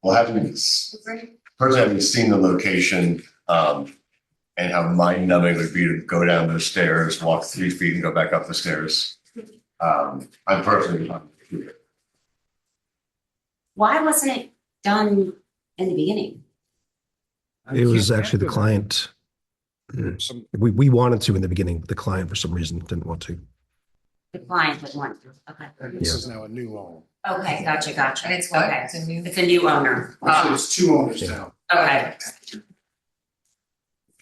Well, having seen the location, and how mind numbing it would be to go down those stairs, walk 3 feet and go back up the stairs. I'm personally. Why wasn't it done in the beginning? It was actually the client. We wanted to in the beginning, but the client for some reason didn't want to. The client would want to, okay. This is now a new owner. Okay, gotcha. And it's what? Okay. It's a new owner. Actually, there's 2 owners now. Okay.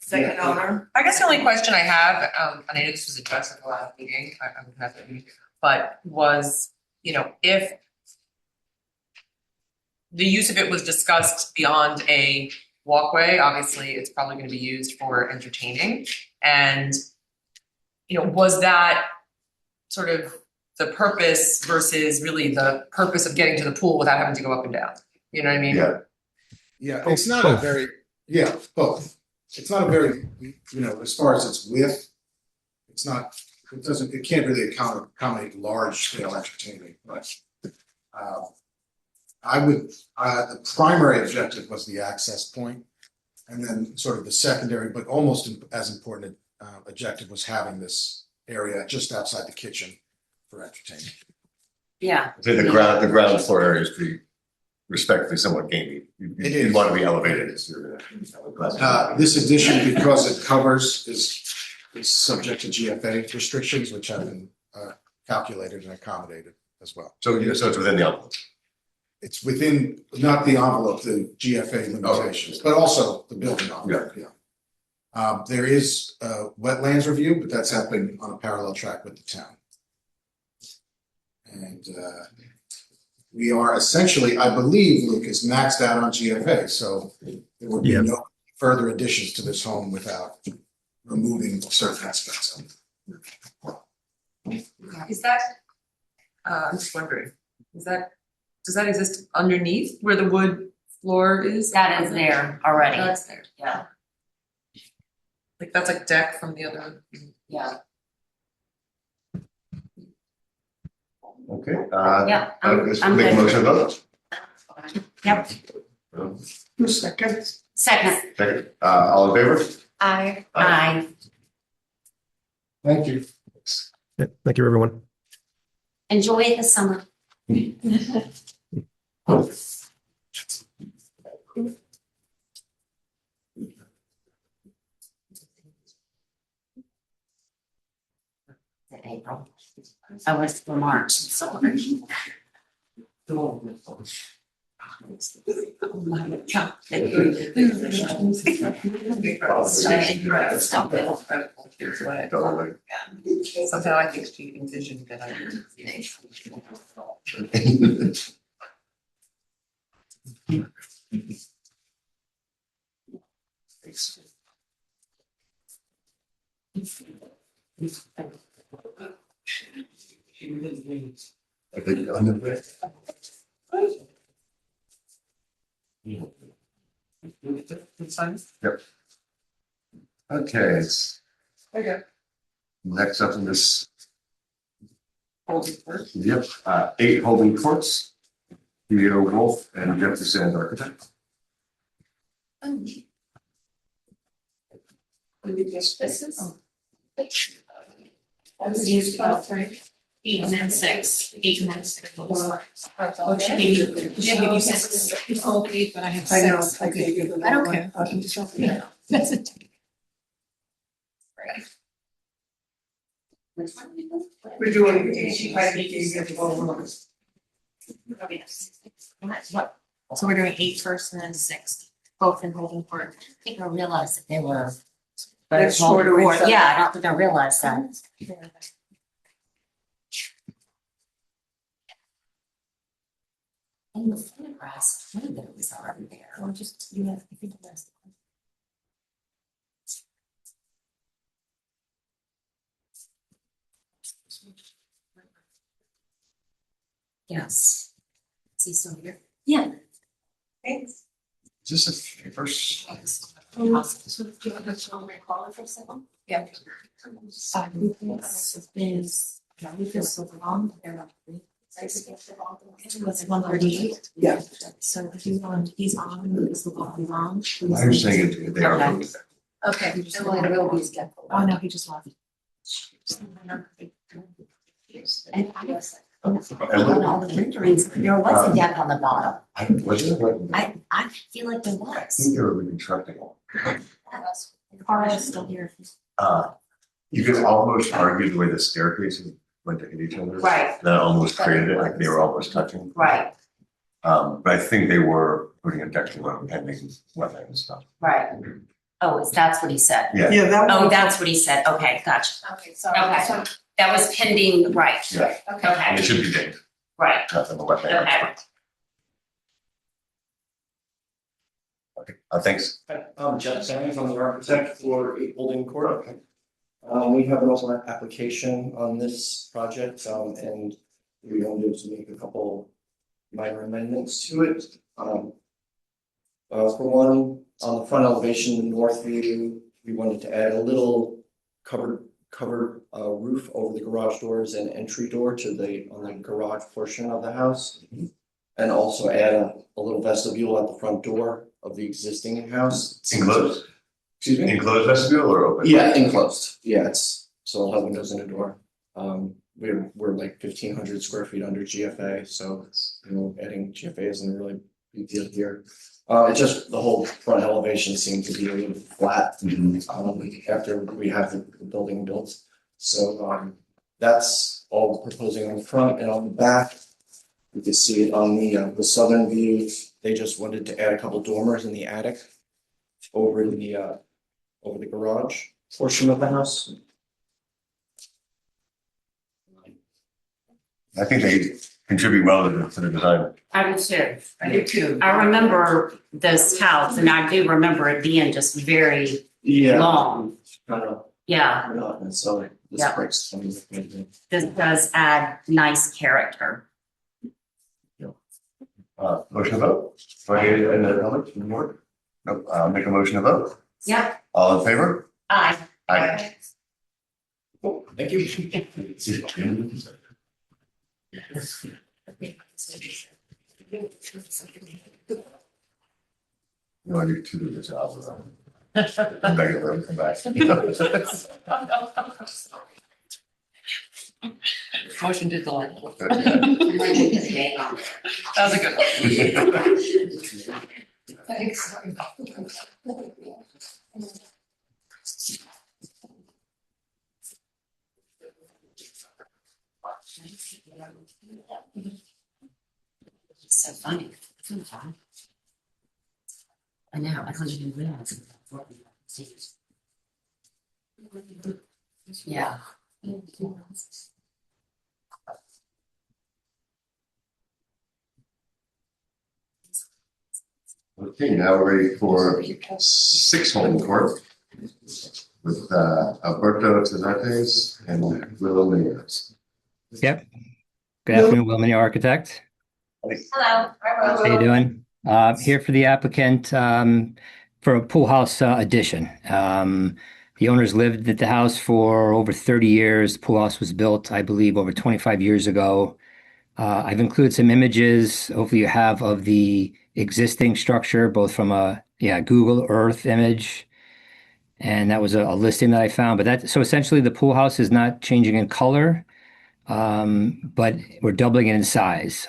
second owner. I guess the only question I have, and I know this was addressed at the last meeting, I'm happy, but was, if the use of it was discussed beyond a walkway, obviously it's probably going to be used for entertaining. And, was that sort of the purpose versus really the purpose of getting to the pool without having to go up and down? You know what I mean? Yeah. Yeah, it's not a very, both. It's not a very, as far as its width, it can't really accommodate large scale entertainment, but the primary objective was the access point, and then sort of the secondary, but almost as important objective was having this area just outside the kitchen for entertainment. Yeah. I think the ground floor area is pretty respectfully somewhat gamey. You want to be elevated. This addition, because it covers, is subject to GFA restrictions, which have been calculated and accommodated as well. So it's within the envelope. It's within, not the envelope, the GFA limitations, but also the building envelope, yeah. There is a wetlands review, but that's happening on a parallel track with the town. And we are essentially, I believe, Lucas, maxed out on GFA, so there would be no further additions to this home without removing certain aspects of it. Is that, I'm just wondering, does that exist underneath where the wood floor is? That is there already. That's there. Yeah. Like that's a deck from the other. Yeah. Okay. Yeah, Let's I'm make a good. motion of those. Yep. Second. Second. All in favor? Aye. Thank you. Yeah, thank you, everyone. Enjoy the summer. April. I was for March. Somehow I think she envisioned that I would. I think on the Yep. Okay. Okay. Next up in this. Holding first. Yep, 8 holding courts. Theo Wolf and Jeffrey Sands architect. This is. I was used about 3, 8 and then 6, 8 and then 6. Oh, she gave you 6. Oh, 8, but I have 6. I know, I gave you the. I don't care. I can just. Yeah. That's it. We're doing, I gave you the one. What? So we're doing 8 first and then 6, both in holding court. I think I realized that they were. They're shorter each other. Yeah, I don't think I realized that. In the photographs, I knew that it was already there. Or just, you have, I think that's. Yes. Is he still here? Yeah. Thanks. Is this a first? Yeah. It's 1:38. Yeah. So if you want, he's on, is the volume on? I was saying they are. Okay. Okay. Oh, no, he just left. And I guess, on all the renderings, there was a deck on the bottom. Was it? I feel like there I think was. they were reconstructing. The car is still here. You could almost argue the way the staircases went to hit each other. Right. That almost created it, like they were almost touching. Right, But I think they were putting a deck around pending wetland and stuff. right. Oh, that's what he said. Yeah. Yeah, that Oh, one. that's what he said. Okay, gotcha. Okay, sorry. Okay. So- That was pending, right. Yeah. Okay. And Okay, it should be dinged, right. nothing but wetland. Okay. Okay, thanks. I'm Jeff Sands, I'm the architect for 8 Building Court. We have an open application on this project, and we wanted to make a couple minor amendments to it. For one, on the front elevation, the north view, we wanted to add a little covered roof over the garage doors and entry door on the garage portion of the house. And also add a little vestibule at the front door of the existing house. Enclosed? Excuse me? Enclosed vestibule or open? Yeah, enclosed. Yeah, so it'll have windows and a door. We're like 1,500 square feet under GFA, so adding GFA isn't a really big deal here. It's just the whole front elevation seemed to be a little flat after we have the building built. So that's all we're proposing on the front, and on the back, you can see it on the southern view. They just wanted to add a couple dormers in the attic over the garage portion of the house. I think they contribute well to the design. I do too. I do too. I remember this house, and I do remember it being just very long. Kind of Yeah, monotonous, so this Yeah. breaks some of the. this does add nice character. Motion to vote? Do I get another comment from the board? Nope, I'll make a motion to vote. Yep. All in favor? Aye. Aye. Thank you. You want to do the job of them. I'm begging them to come back. Motion to delay. That That was a good one. Thanks. So funny. I know, I don't even realize. Yeah. Okay, now we're ready for 6 Holden Court with Alberto Tezates and Will Menez. Yep. Good afternoon, Will Mini Architect. Hello. How you doing? Here for the applicant for a pool house addition. The owners lived at the house for over 30 years. The pool house was built, I believe, over 25 years ago. I've included some images, hopefully you have, of the existing structure, both from a Google Earth image, and that was a listing that I found. But so essentially the pool house is not changing in color, but we're doubling it in size.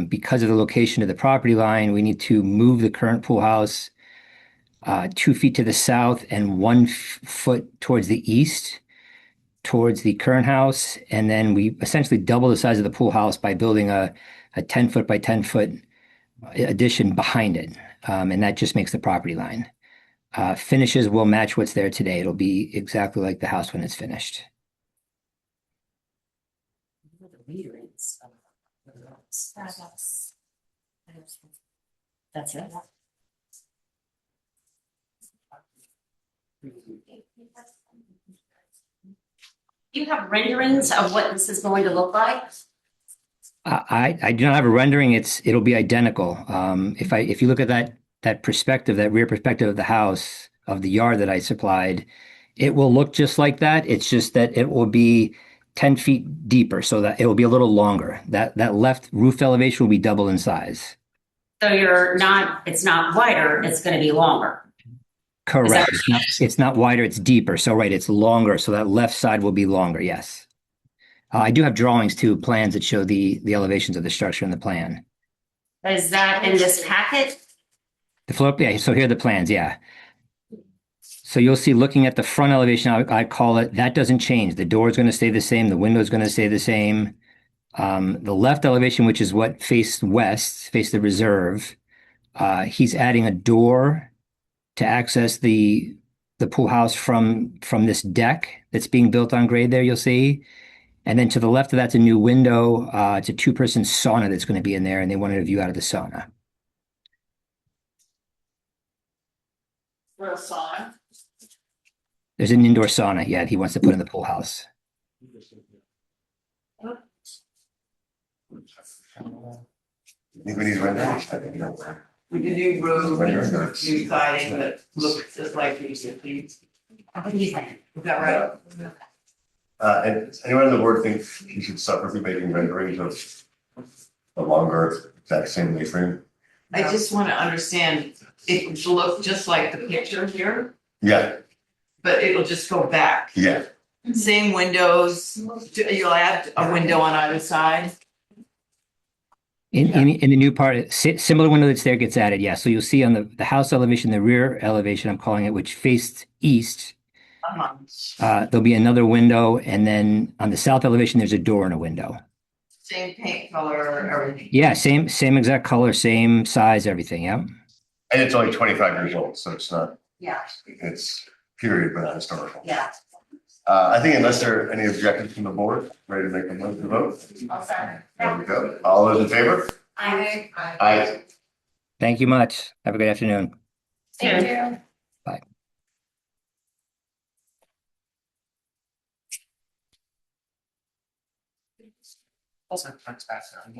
Because of the location of the property line, we need to move the current pool house 2 feet to the south and 1 foot towards the east, towards the current house. And then we essentially double the size of the pool house by building a 10 foot by 10 foot addition behind it. And that just makes the property line. Finishes will match what's there today. It'll be exactly like the house when it's finished. That's it. You have renderings of what this is going to look like? I do not have a rendering. It'll be identical. If you look at that perspective, that rear perspective of the house, of the yard that I supplied, it will look just like that. It's just that it will be 10 feet deeper, so that it will be a little longer. That left roof elevation will be double in size. So it's not wider, it's gonna be longer. Correct. It's not wider, it's deeper. So right, it's longer. So that left side will be longer. Yes. I do have drawings too, plans that show the elevations of the structure in the plan. Is that in this packet? The floor, yeah. So here are the plans. Yeah. So you'll see, looking at the front elevation, I call it, that doesn't change. The door is going to stay the same. The window is going to stay the same. The left elevation, which is what faced west, faced the reserve, he's adding a door to access the pool house from this deck that's being built on grade there, you'll see. And then to the left of that's a new window. It's a two-person sauna that's going to be in there, and they wanted a view out of the sauna. For a sauna? There's an indoor sauna, yeah, he wants to put in the pool house. Anybody renderings? We can do road, new siding that looks just like these. Is that right? And anyone on the board think you should suffer from making renderings of the longer exact same A-frame? I just want to understand, it will look just like the picture here, Yeah, but it'll just go back. yeah. Same windows, you'll add a window on either side. In the new part, similar window that's there gets added, yeah. So you'll see on the house elevation, the rear elevation, I'm calling it, which faced east, there'll be another window, and then on the south elevation, there's a door and a window. Same paint color, everything. Yeah, same exact color, same size, everything, yeah. And it's only 25 years old, so it's not, Yeah, it's period, but not historical. yeah. I think unless there are any objections from the board, ready to make a motion to vote? There we go. All those in favor? Aye. Thank you much. Have a good afternoon. Thank you. Bye. Also, turns back on.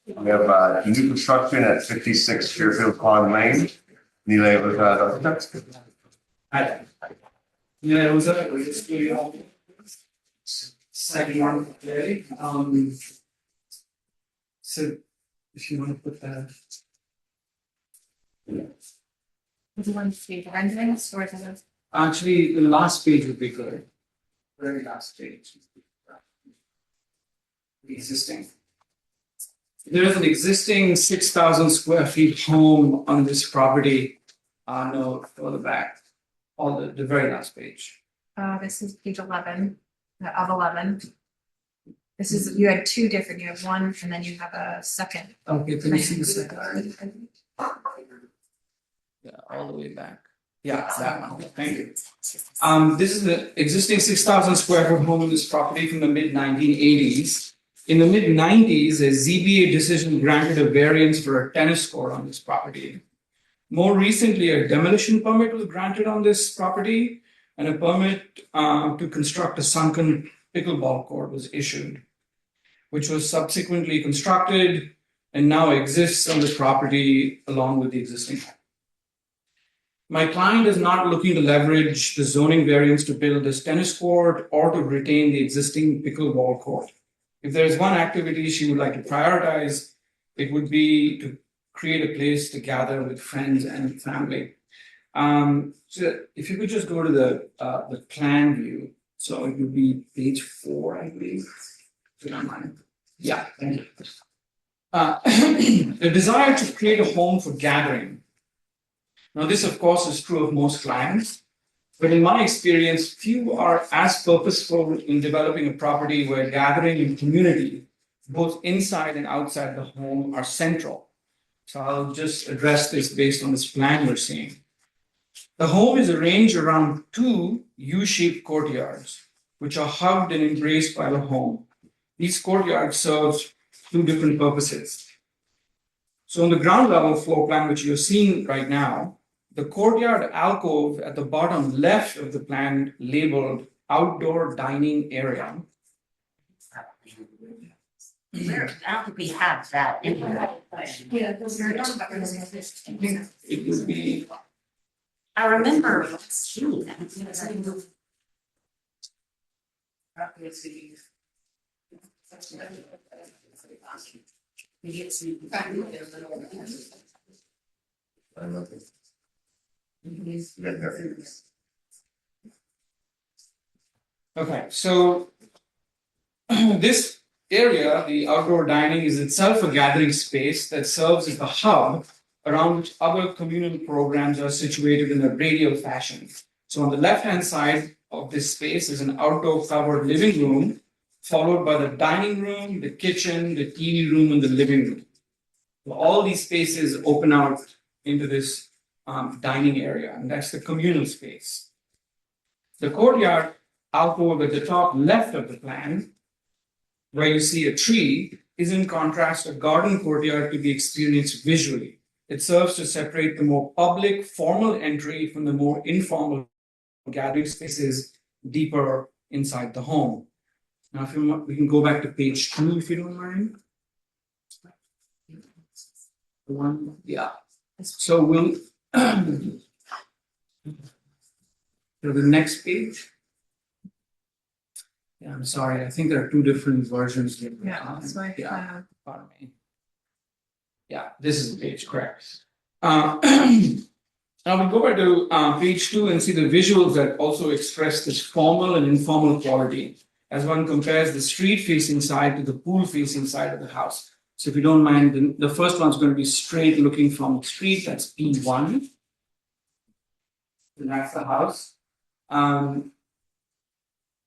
We have new construction at 56 Fairfield Pond Lane. Neil with architects. Yeah, it was a second one today. So if you want to put that. Do you want to see the renderings or the? Actually, the last page would be good. Very last page. The existing. There is an existing 6,000 square feet home on this property. No, further back, all the very last page. This is page 11, of 11. This is, you had two different, you have one and then you have a second. Okay, can you see the second? Yeah, all the way back. Yeah, that one. Thank you. This is the existing 6,000 square foot home on this property from the mid 1980s. In the mid 90s, a ZBA decision granted a variance for a tennis court on this property. More recently, a demolition permit was granted on this property, and a permit to construct a sunken pickleball court was issued, which was subsequently constructed and now exists on the property along with the existing home. My client is not looking to leverage the zoning variance to build this tennis court or to retain the existing pickleball court. If there is one activity she would like to prioritize, it would be to create a place to gather with friends and family. So if you could just go to the plan view, so it would be page 4, I believe, if you don't mind. Yeah, thank you. The desire to create a home for gathering. Now, this, of course, is true of most clients, but in my experience, few are as purposeful in developing a property where gathering and community, both inside and outside the home, are central. So I'll just address this based on this plan we're seeing. The home is arranged around 2 U-shaped courtyards, which are hugged and embraced by the home. These courtyards serve 2 different purposes. So on the ground level floor plan, which you're seeing right now, the courtyard alcove at the bottom left of the plan labeled outdoor dining area. I don't think we have that. It would be. I remember seeing that. Okay, so this area, the outdoor dining, is itself a gathering space that serves as the hub around which other communal programs are situated in a radial fashion. So on the left-hand side of this space is an outdoor covered living room, followed by the dining room, the kitchen, the TV room, and the living room. So all these spaces open out into this dining area, and that's the communal space. The courtyard alcove at the top left of the plan, where you see a tree, is in contrast a garden courtyard to be experienced visually. It serves to separate the more public, formal entry from the more informal gathering spaces deeper inside the home. Now, if you want, we can go back to page 2, if you don't mind. The one, yeah. So we'll to the next page. Yeah, I'm sorry. I think there are 2 different versions here. Yeah, that's why. Yeah, pardon me. Yeah, this is the page, correct. Now we go back to page 2 and see the visuals that also express this formal and informal quality as one compares the street-facing side to the pool-facing side of the house. So if you don't mind, the first one's going to be straight looking from the street, that's P1. And that's the house.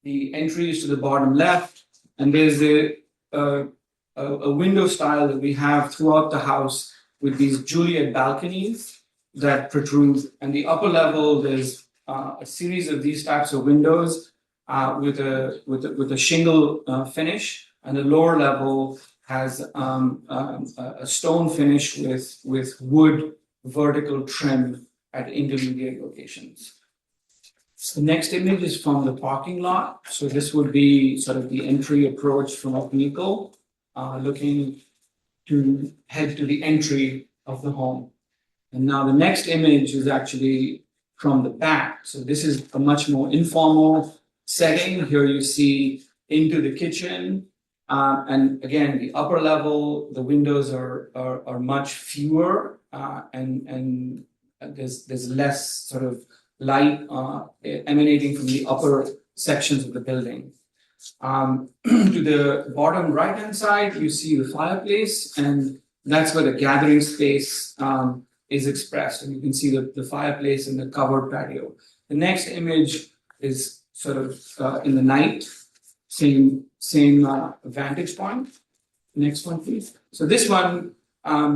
The entry is to the bottom left, and there's a window style that we have throughout the house with these Juliet balconies that protrude. And the upper level, there's a series of these types of windows with a shingle finish, and the lower level has a stone finish with wood vertical trim at intermediate locations. The next image is from the parking lot. So this would be sort of the entry approach from a vehicle looking to head to the entry of the home. And now the next image is actually from the back. So this is a much more informal setting. Here you see into the kitchen. And again, the upper level, the windows are much fewer and there's less sort of light emanating from the upper sections of the building. To the bottom right-hand side, you see the fireplace, and that's where the gathering space is expressed. And you can see the fireplace and the covered patio. The next image is sort of in the night, same vantage point. Next one, please. So this one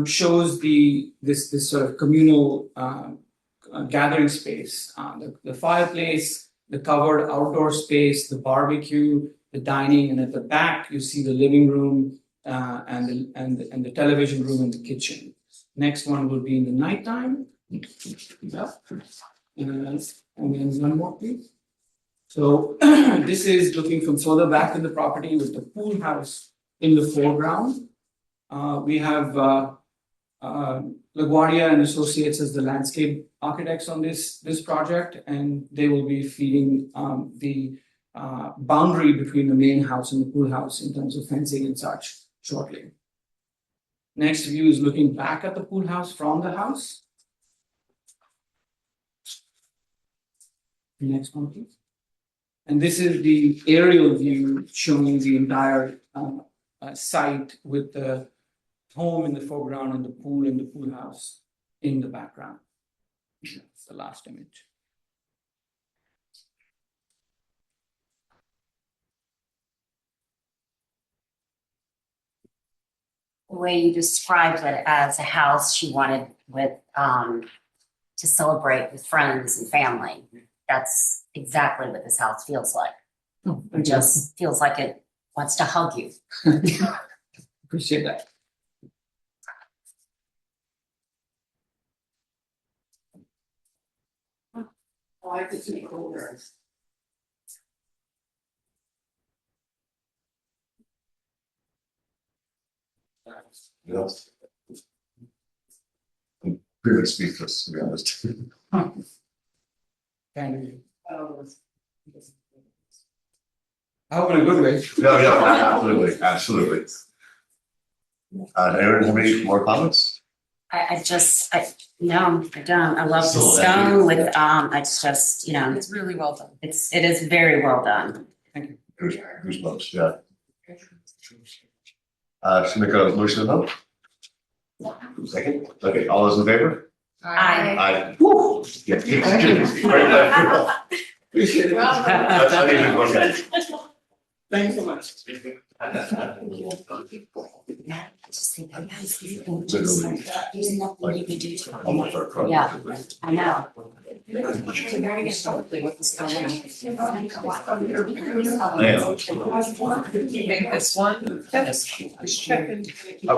shows this sort of communal gathering space, the fireplace, the covered outdoor space, the barbecue, the dining, and at the back you see the living room and the television room and the kitchen. Next one will be in the nighttime. Yeah. And then one more, please. So this is looking from further back in the property with the pool house in the foreground. We have LaGuardia and Associates as the landscape architects on this project, and they will be feeding the boundary between the main house and the pool house in terms of fencing and such shortly. Next view is looking back at the pool house from the house. Next one, please. And this is the aerial view showing the entire site with the home in the foreground and the pool house in the background. That's the last image. The way you described it as a house she wanted with to celebrate with friends and family. That's exactly what this house feels like. It just feels like it wants to hug you. Appreciate that. I could see older. Yes. I'm pretty much speechless, to be honest. Kind of. I hope in a good way. No, absolutely, absolutely. Anyone have any more comments? I no, I don't. I love the stone with it's just, you know, It's really well done. it is very well done. Thank you. Goosebumps, yeah. Should we make a motion to vote? Second, okay, all those in favor? Aye. Aye. Woo! Yeah. Appreciate it. That's not even okay. Thanks so much. Yeah, just think that there's nothing you can do to it. Yeah, I know. Make this one.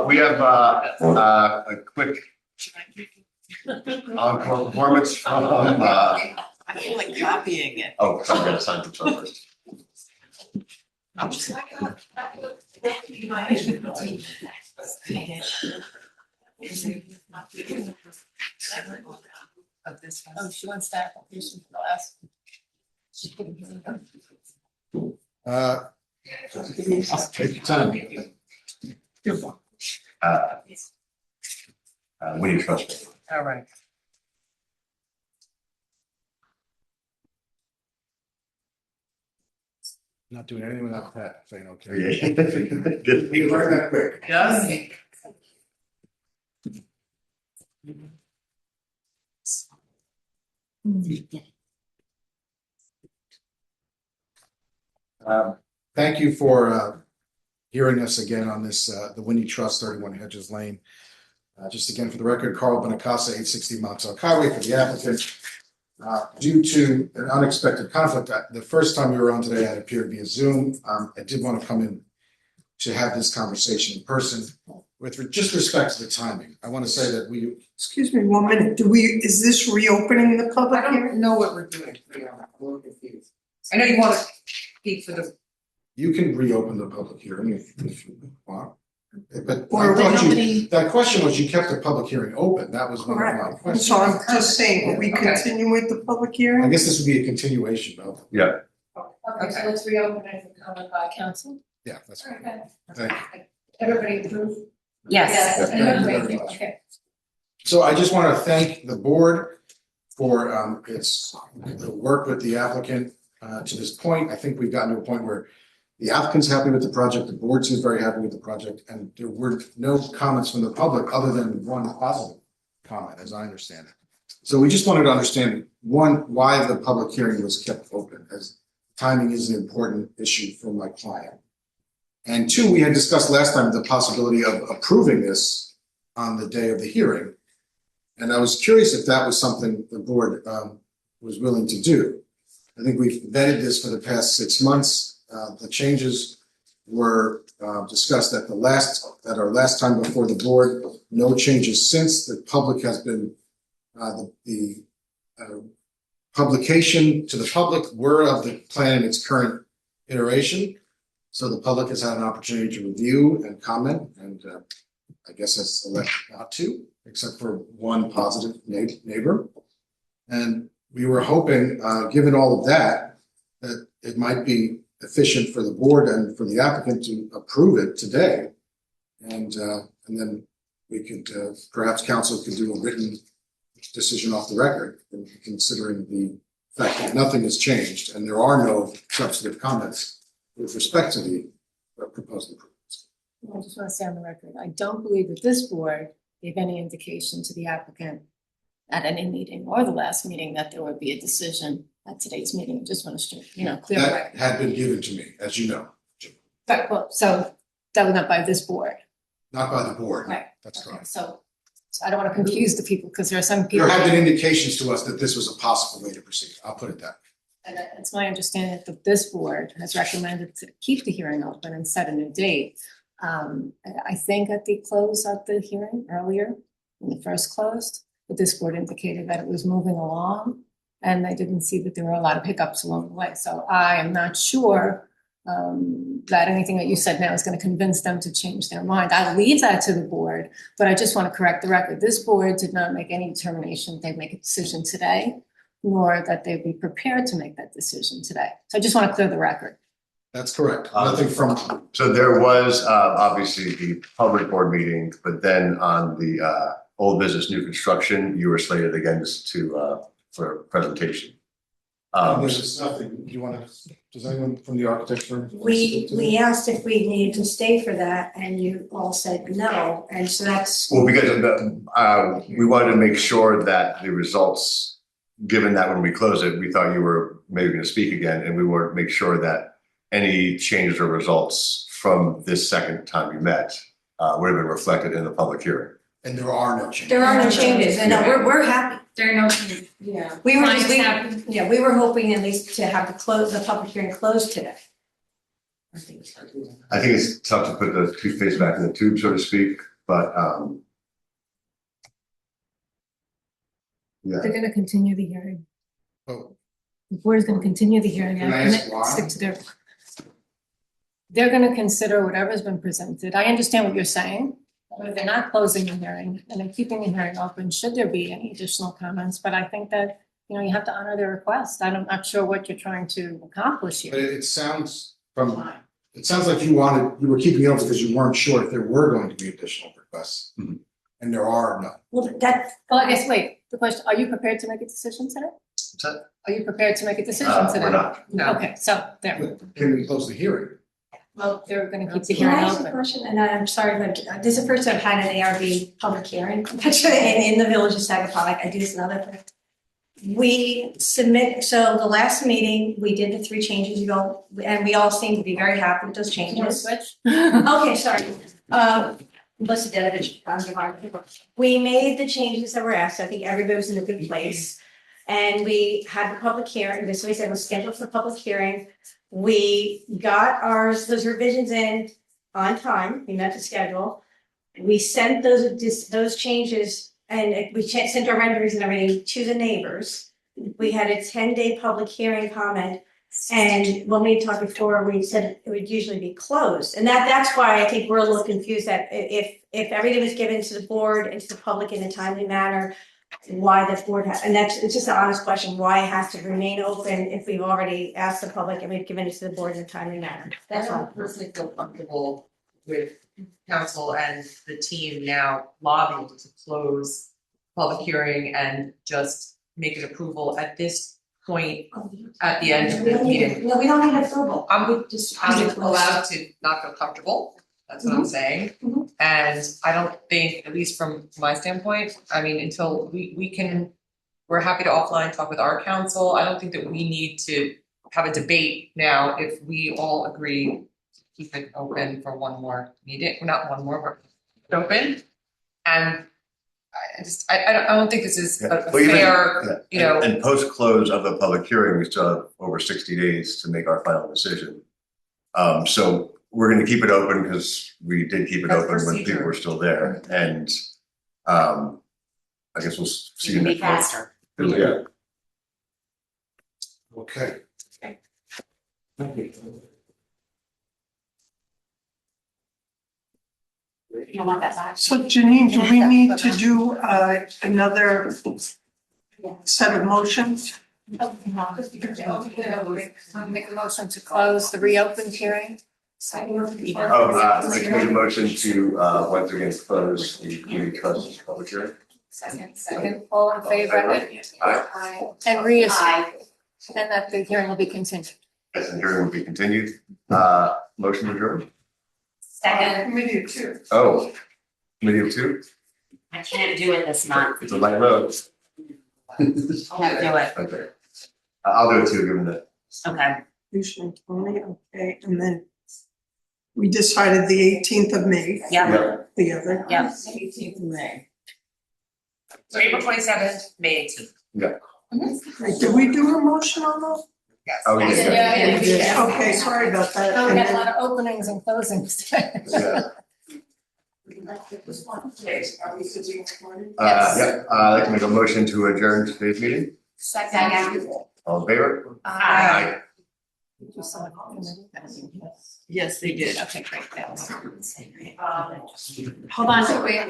We have a quick encore performance from I feel like copying it. oh, sorry, I gotta sign the first. I'm just like, of this one. Oh, she wants that. Here's the last. Take your time. Winnie Trust. All right. Not doing anything without Pat saying okay. Yeah. Good. You learned that quick. Yes. Thank you for hearing us again on this, the Winnie Trust, 31 Hedges Lane. Just again, for the record, Carl Benacasa, 860 Montauk Highway, for the applicant. Due to an unexpected conflict, the first time we were on today, I appeared via Zoom. I did want to come in to have this conversation in person. With just respect to the timing, I want to say that we. Excuse me 1 minute, is this reopening the I public hearing? don't know what we're doing. I'm confused. I know you want to speak for the. You can reopen the public hearing if you want. But Or I thought nobody- that question was you kept the public hearing open. That was one of my Correct, questions. so I'm just saying, are we Okay. continue with the public I hearing? guess this would be a continuation of, Yeah. Okay, so let's reopen it and comment by council. yeah, that's fine. Okay. Thank you. Everybody approve? Yes. Everybody, okay. So I just want to thank the board for its work with the applicant to this point. I think we've gotten to a point where the applicant's happy with the project, the board seems very happy with the project, and there were no comments from the public other than one positive comment, as I understand it. So we just wanted to understand, one, why the public hearing was kept open, as timing is an important issue for my client. And two, we had discussed last time the possibility of approving this on the day of the hearing. And I was curious if that was something the board was willing to do. I think we've vetted this for the past 6 months. The changes were discussed at our last time before the board. No changes since. The public has been the publication to the public were of the plan in its current iteration. So the public has had an opportunity to review and comment, and I guess has elected not to, except for one positive neighbor. And we were hoping, given all of that, that it might be efficient for the board and for the applicant to approve it today. And then we could, perhaps council could do a written decision off the record, considering the fact that nothing has changed and there are no substantive comments with respect to the proposed improvements. I just want to say on the record, I don't believe that this board gave any indication to the applicant at any meeting or the last meeting that there would be a decision at today's meeting. I just want to, clear the record. That had been given to me, as you know, But, well, so that was not by this board. not by the board. Right. That's correct. So I don't want to confuse the people because there are some people. There have been indications to us that this was a possible way to proceed. I'll put it that way. And it's my understanding that this board has recommended to keep the hearing open and set a new date. I think at the close of the hearing earlier, when it first closed, but this board indicated that it was moving along and they didn't see that there were a lot of hiccups along the way. So I am not sure that anything that you said now is going to convince them to change their mind. I leave that to the board, but I just want to correct the record. This board did not make any determination they'd make a decision today, nor that they'd be prepared to make that decision today. So I just want to clear the record. That's correct. Nothing from. So there was obviously the public board meeting, but then on the old business new construction, you were slated again for presentation. There's nothing. Do you want to? Does anyone from the architecture? We asked if we needed to stay for that and you all said no, and so that's. Well, because we wanted to make sure that the results, given that when we close it, we thought you were maybe going to speak again, and we wanted to make sure that any changes or results from this second time we met would have been reflected in the public hearing. And there are no changes. There are no changes, and we're happy. There are no changes. Yeah. We were hoping at least to have the public hearing closed today. I think it's tough to put the toothpaste back in the tube, so to speak, but yeah. They're going to continue the hearing. Oh. The board is going to continue the hearing. Can I ask why? Stick to their. They're going to consider whatever's been presented. I understand what you're saying. But they're not closing the hearing and they're keeping the hearing open should there be any additional comments. But I think that, you have to honor their request. I'm not sure what you're trying to accomplish But here. it sounds like you were keeping it open because you weren't sure if there were going to be additional requests. Mm-hmm. And there are none. Well, I guess, wait, the question, are you prepared to make a decision today? What's that? Are you prepared to make a decision today? We're not. No. Okay, so there. Can we close the hearing? Well, they're going to keep the Can I hearing ask a open. question? And I'm sorry, but this is the first time I've had an Ahrb public hearing in the village of Sagaponic. I do this another thing. So the last meeting, we did the 3 changes, and we all seem to be very happy with those changes. Switch? Okay, sorry. Melissa did it. We made the changes that were asked. I think everybody was in a good place. And we had the public hearing. This we said was scheduled for public hearing. We got those revisions in on time. We met the schedule. We sent those changes and we sent our renderings and everything to the neighbors. We had a 10-day public hearing comment. And when we talked before, we said it would usually be closed. And that's why I think we're a little confused that if everything was given to the board and to the public in a timely manner, why the board has, and it's just an honest question, why it has to remain open if we've already asked the public and we've given it to the board in a timely manner. That's I all. don't personally feel comfortable with council and the team now lobbying to close public hearing and just make an approval at this point at the end of the meeting. No, we don't need approval. I'm allowed to not feel comfortable, that's what I'm saying. Mhm. And I don't think, at least from my standpoint, I mean, until we're happy to offline talk with our council. I don't think that we need to have a debate now if we all agree to keep it open for one more meeting, not one more, but open. And I don't think this is a fair, And post-close of the public hearing, we still have over 60 days to make our final decision. So we're going to keep it open because we did keep it That's open when people were still there. And I guess we'll see you next month. Yeah. Okay. Thank you. You want that back? So Janine, do we need to do another set of motions? I'll make a motion to close the reopened hearing. I make a motion to once again close the community trust public hearing. Second, all in favor? Aye. And reassert, and that the hearing will be continued. Yes, and hearing will be continued. Motion adjourned. Second. Committee of two. Oh, committee of two? I can't do it this month. It's a light vote. Can't do it. Okay. I'll do it too, given that. Okay. Usually Tony, okay, and then we decided the 18th of May. Yeah. The other. Yeah. 18th of May. So April 27th, May 18th. Yeah. Right, did we do a motion on those? Oh, yeah. Yeah, yeah. Okay, sorry about that. Oh, we had a lot of openings and closings. Yeah. I'd like to make a motion to adjourn today's meeting. Second. All in favor? Aye. Yes, they did. Okay, great. Hold on, wait.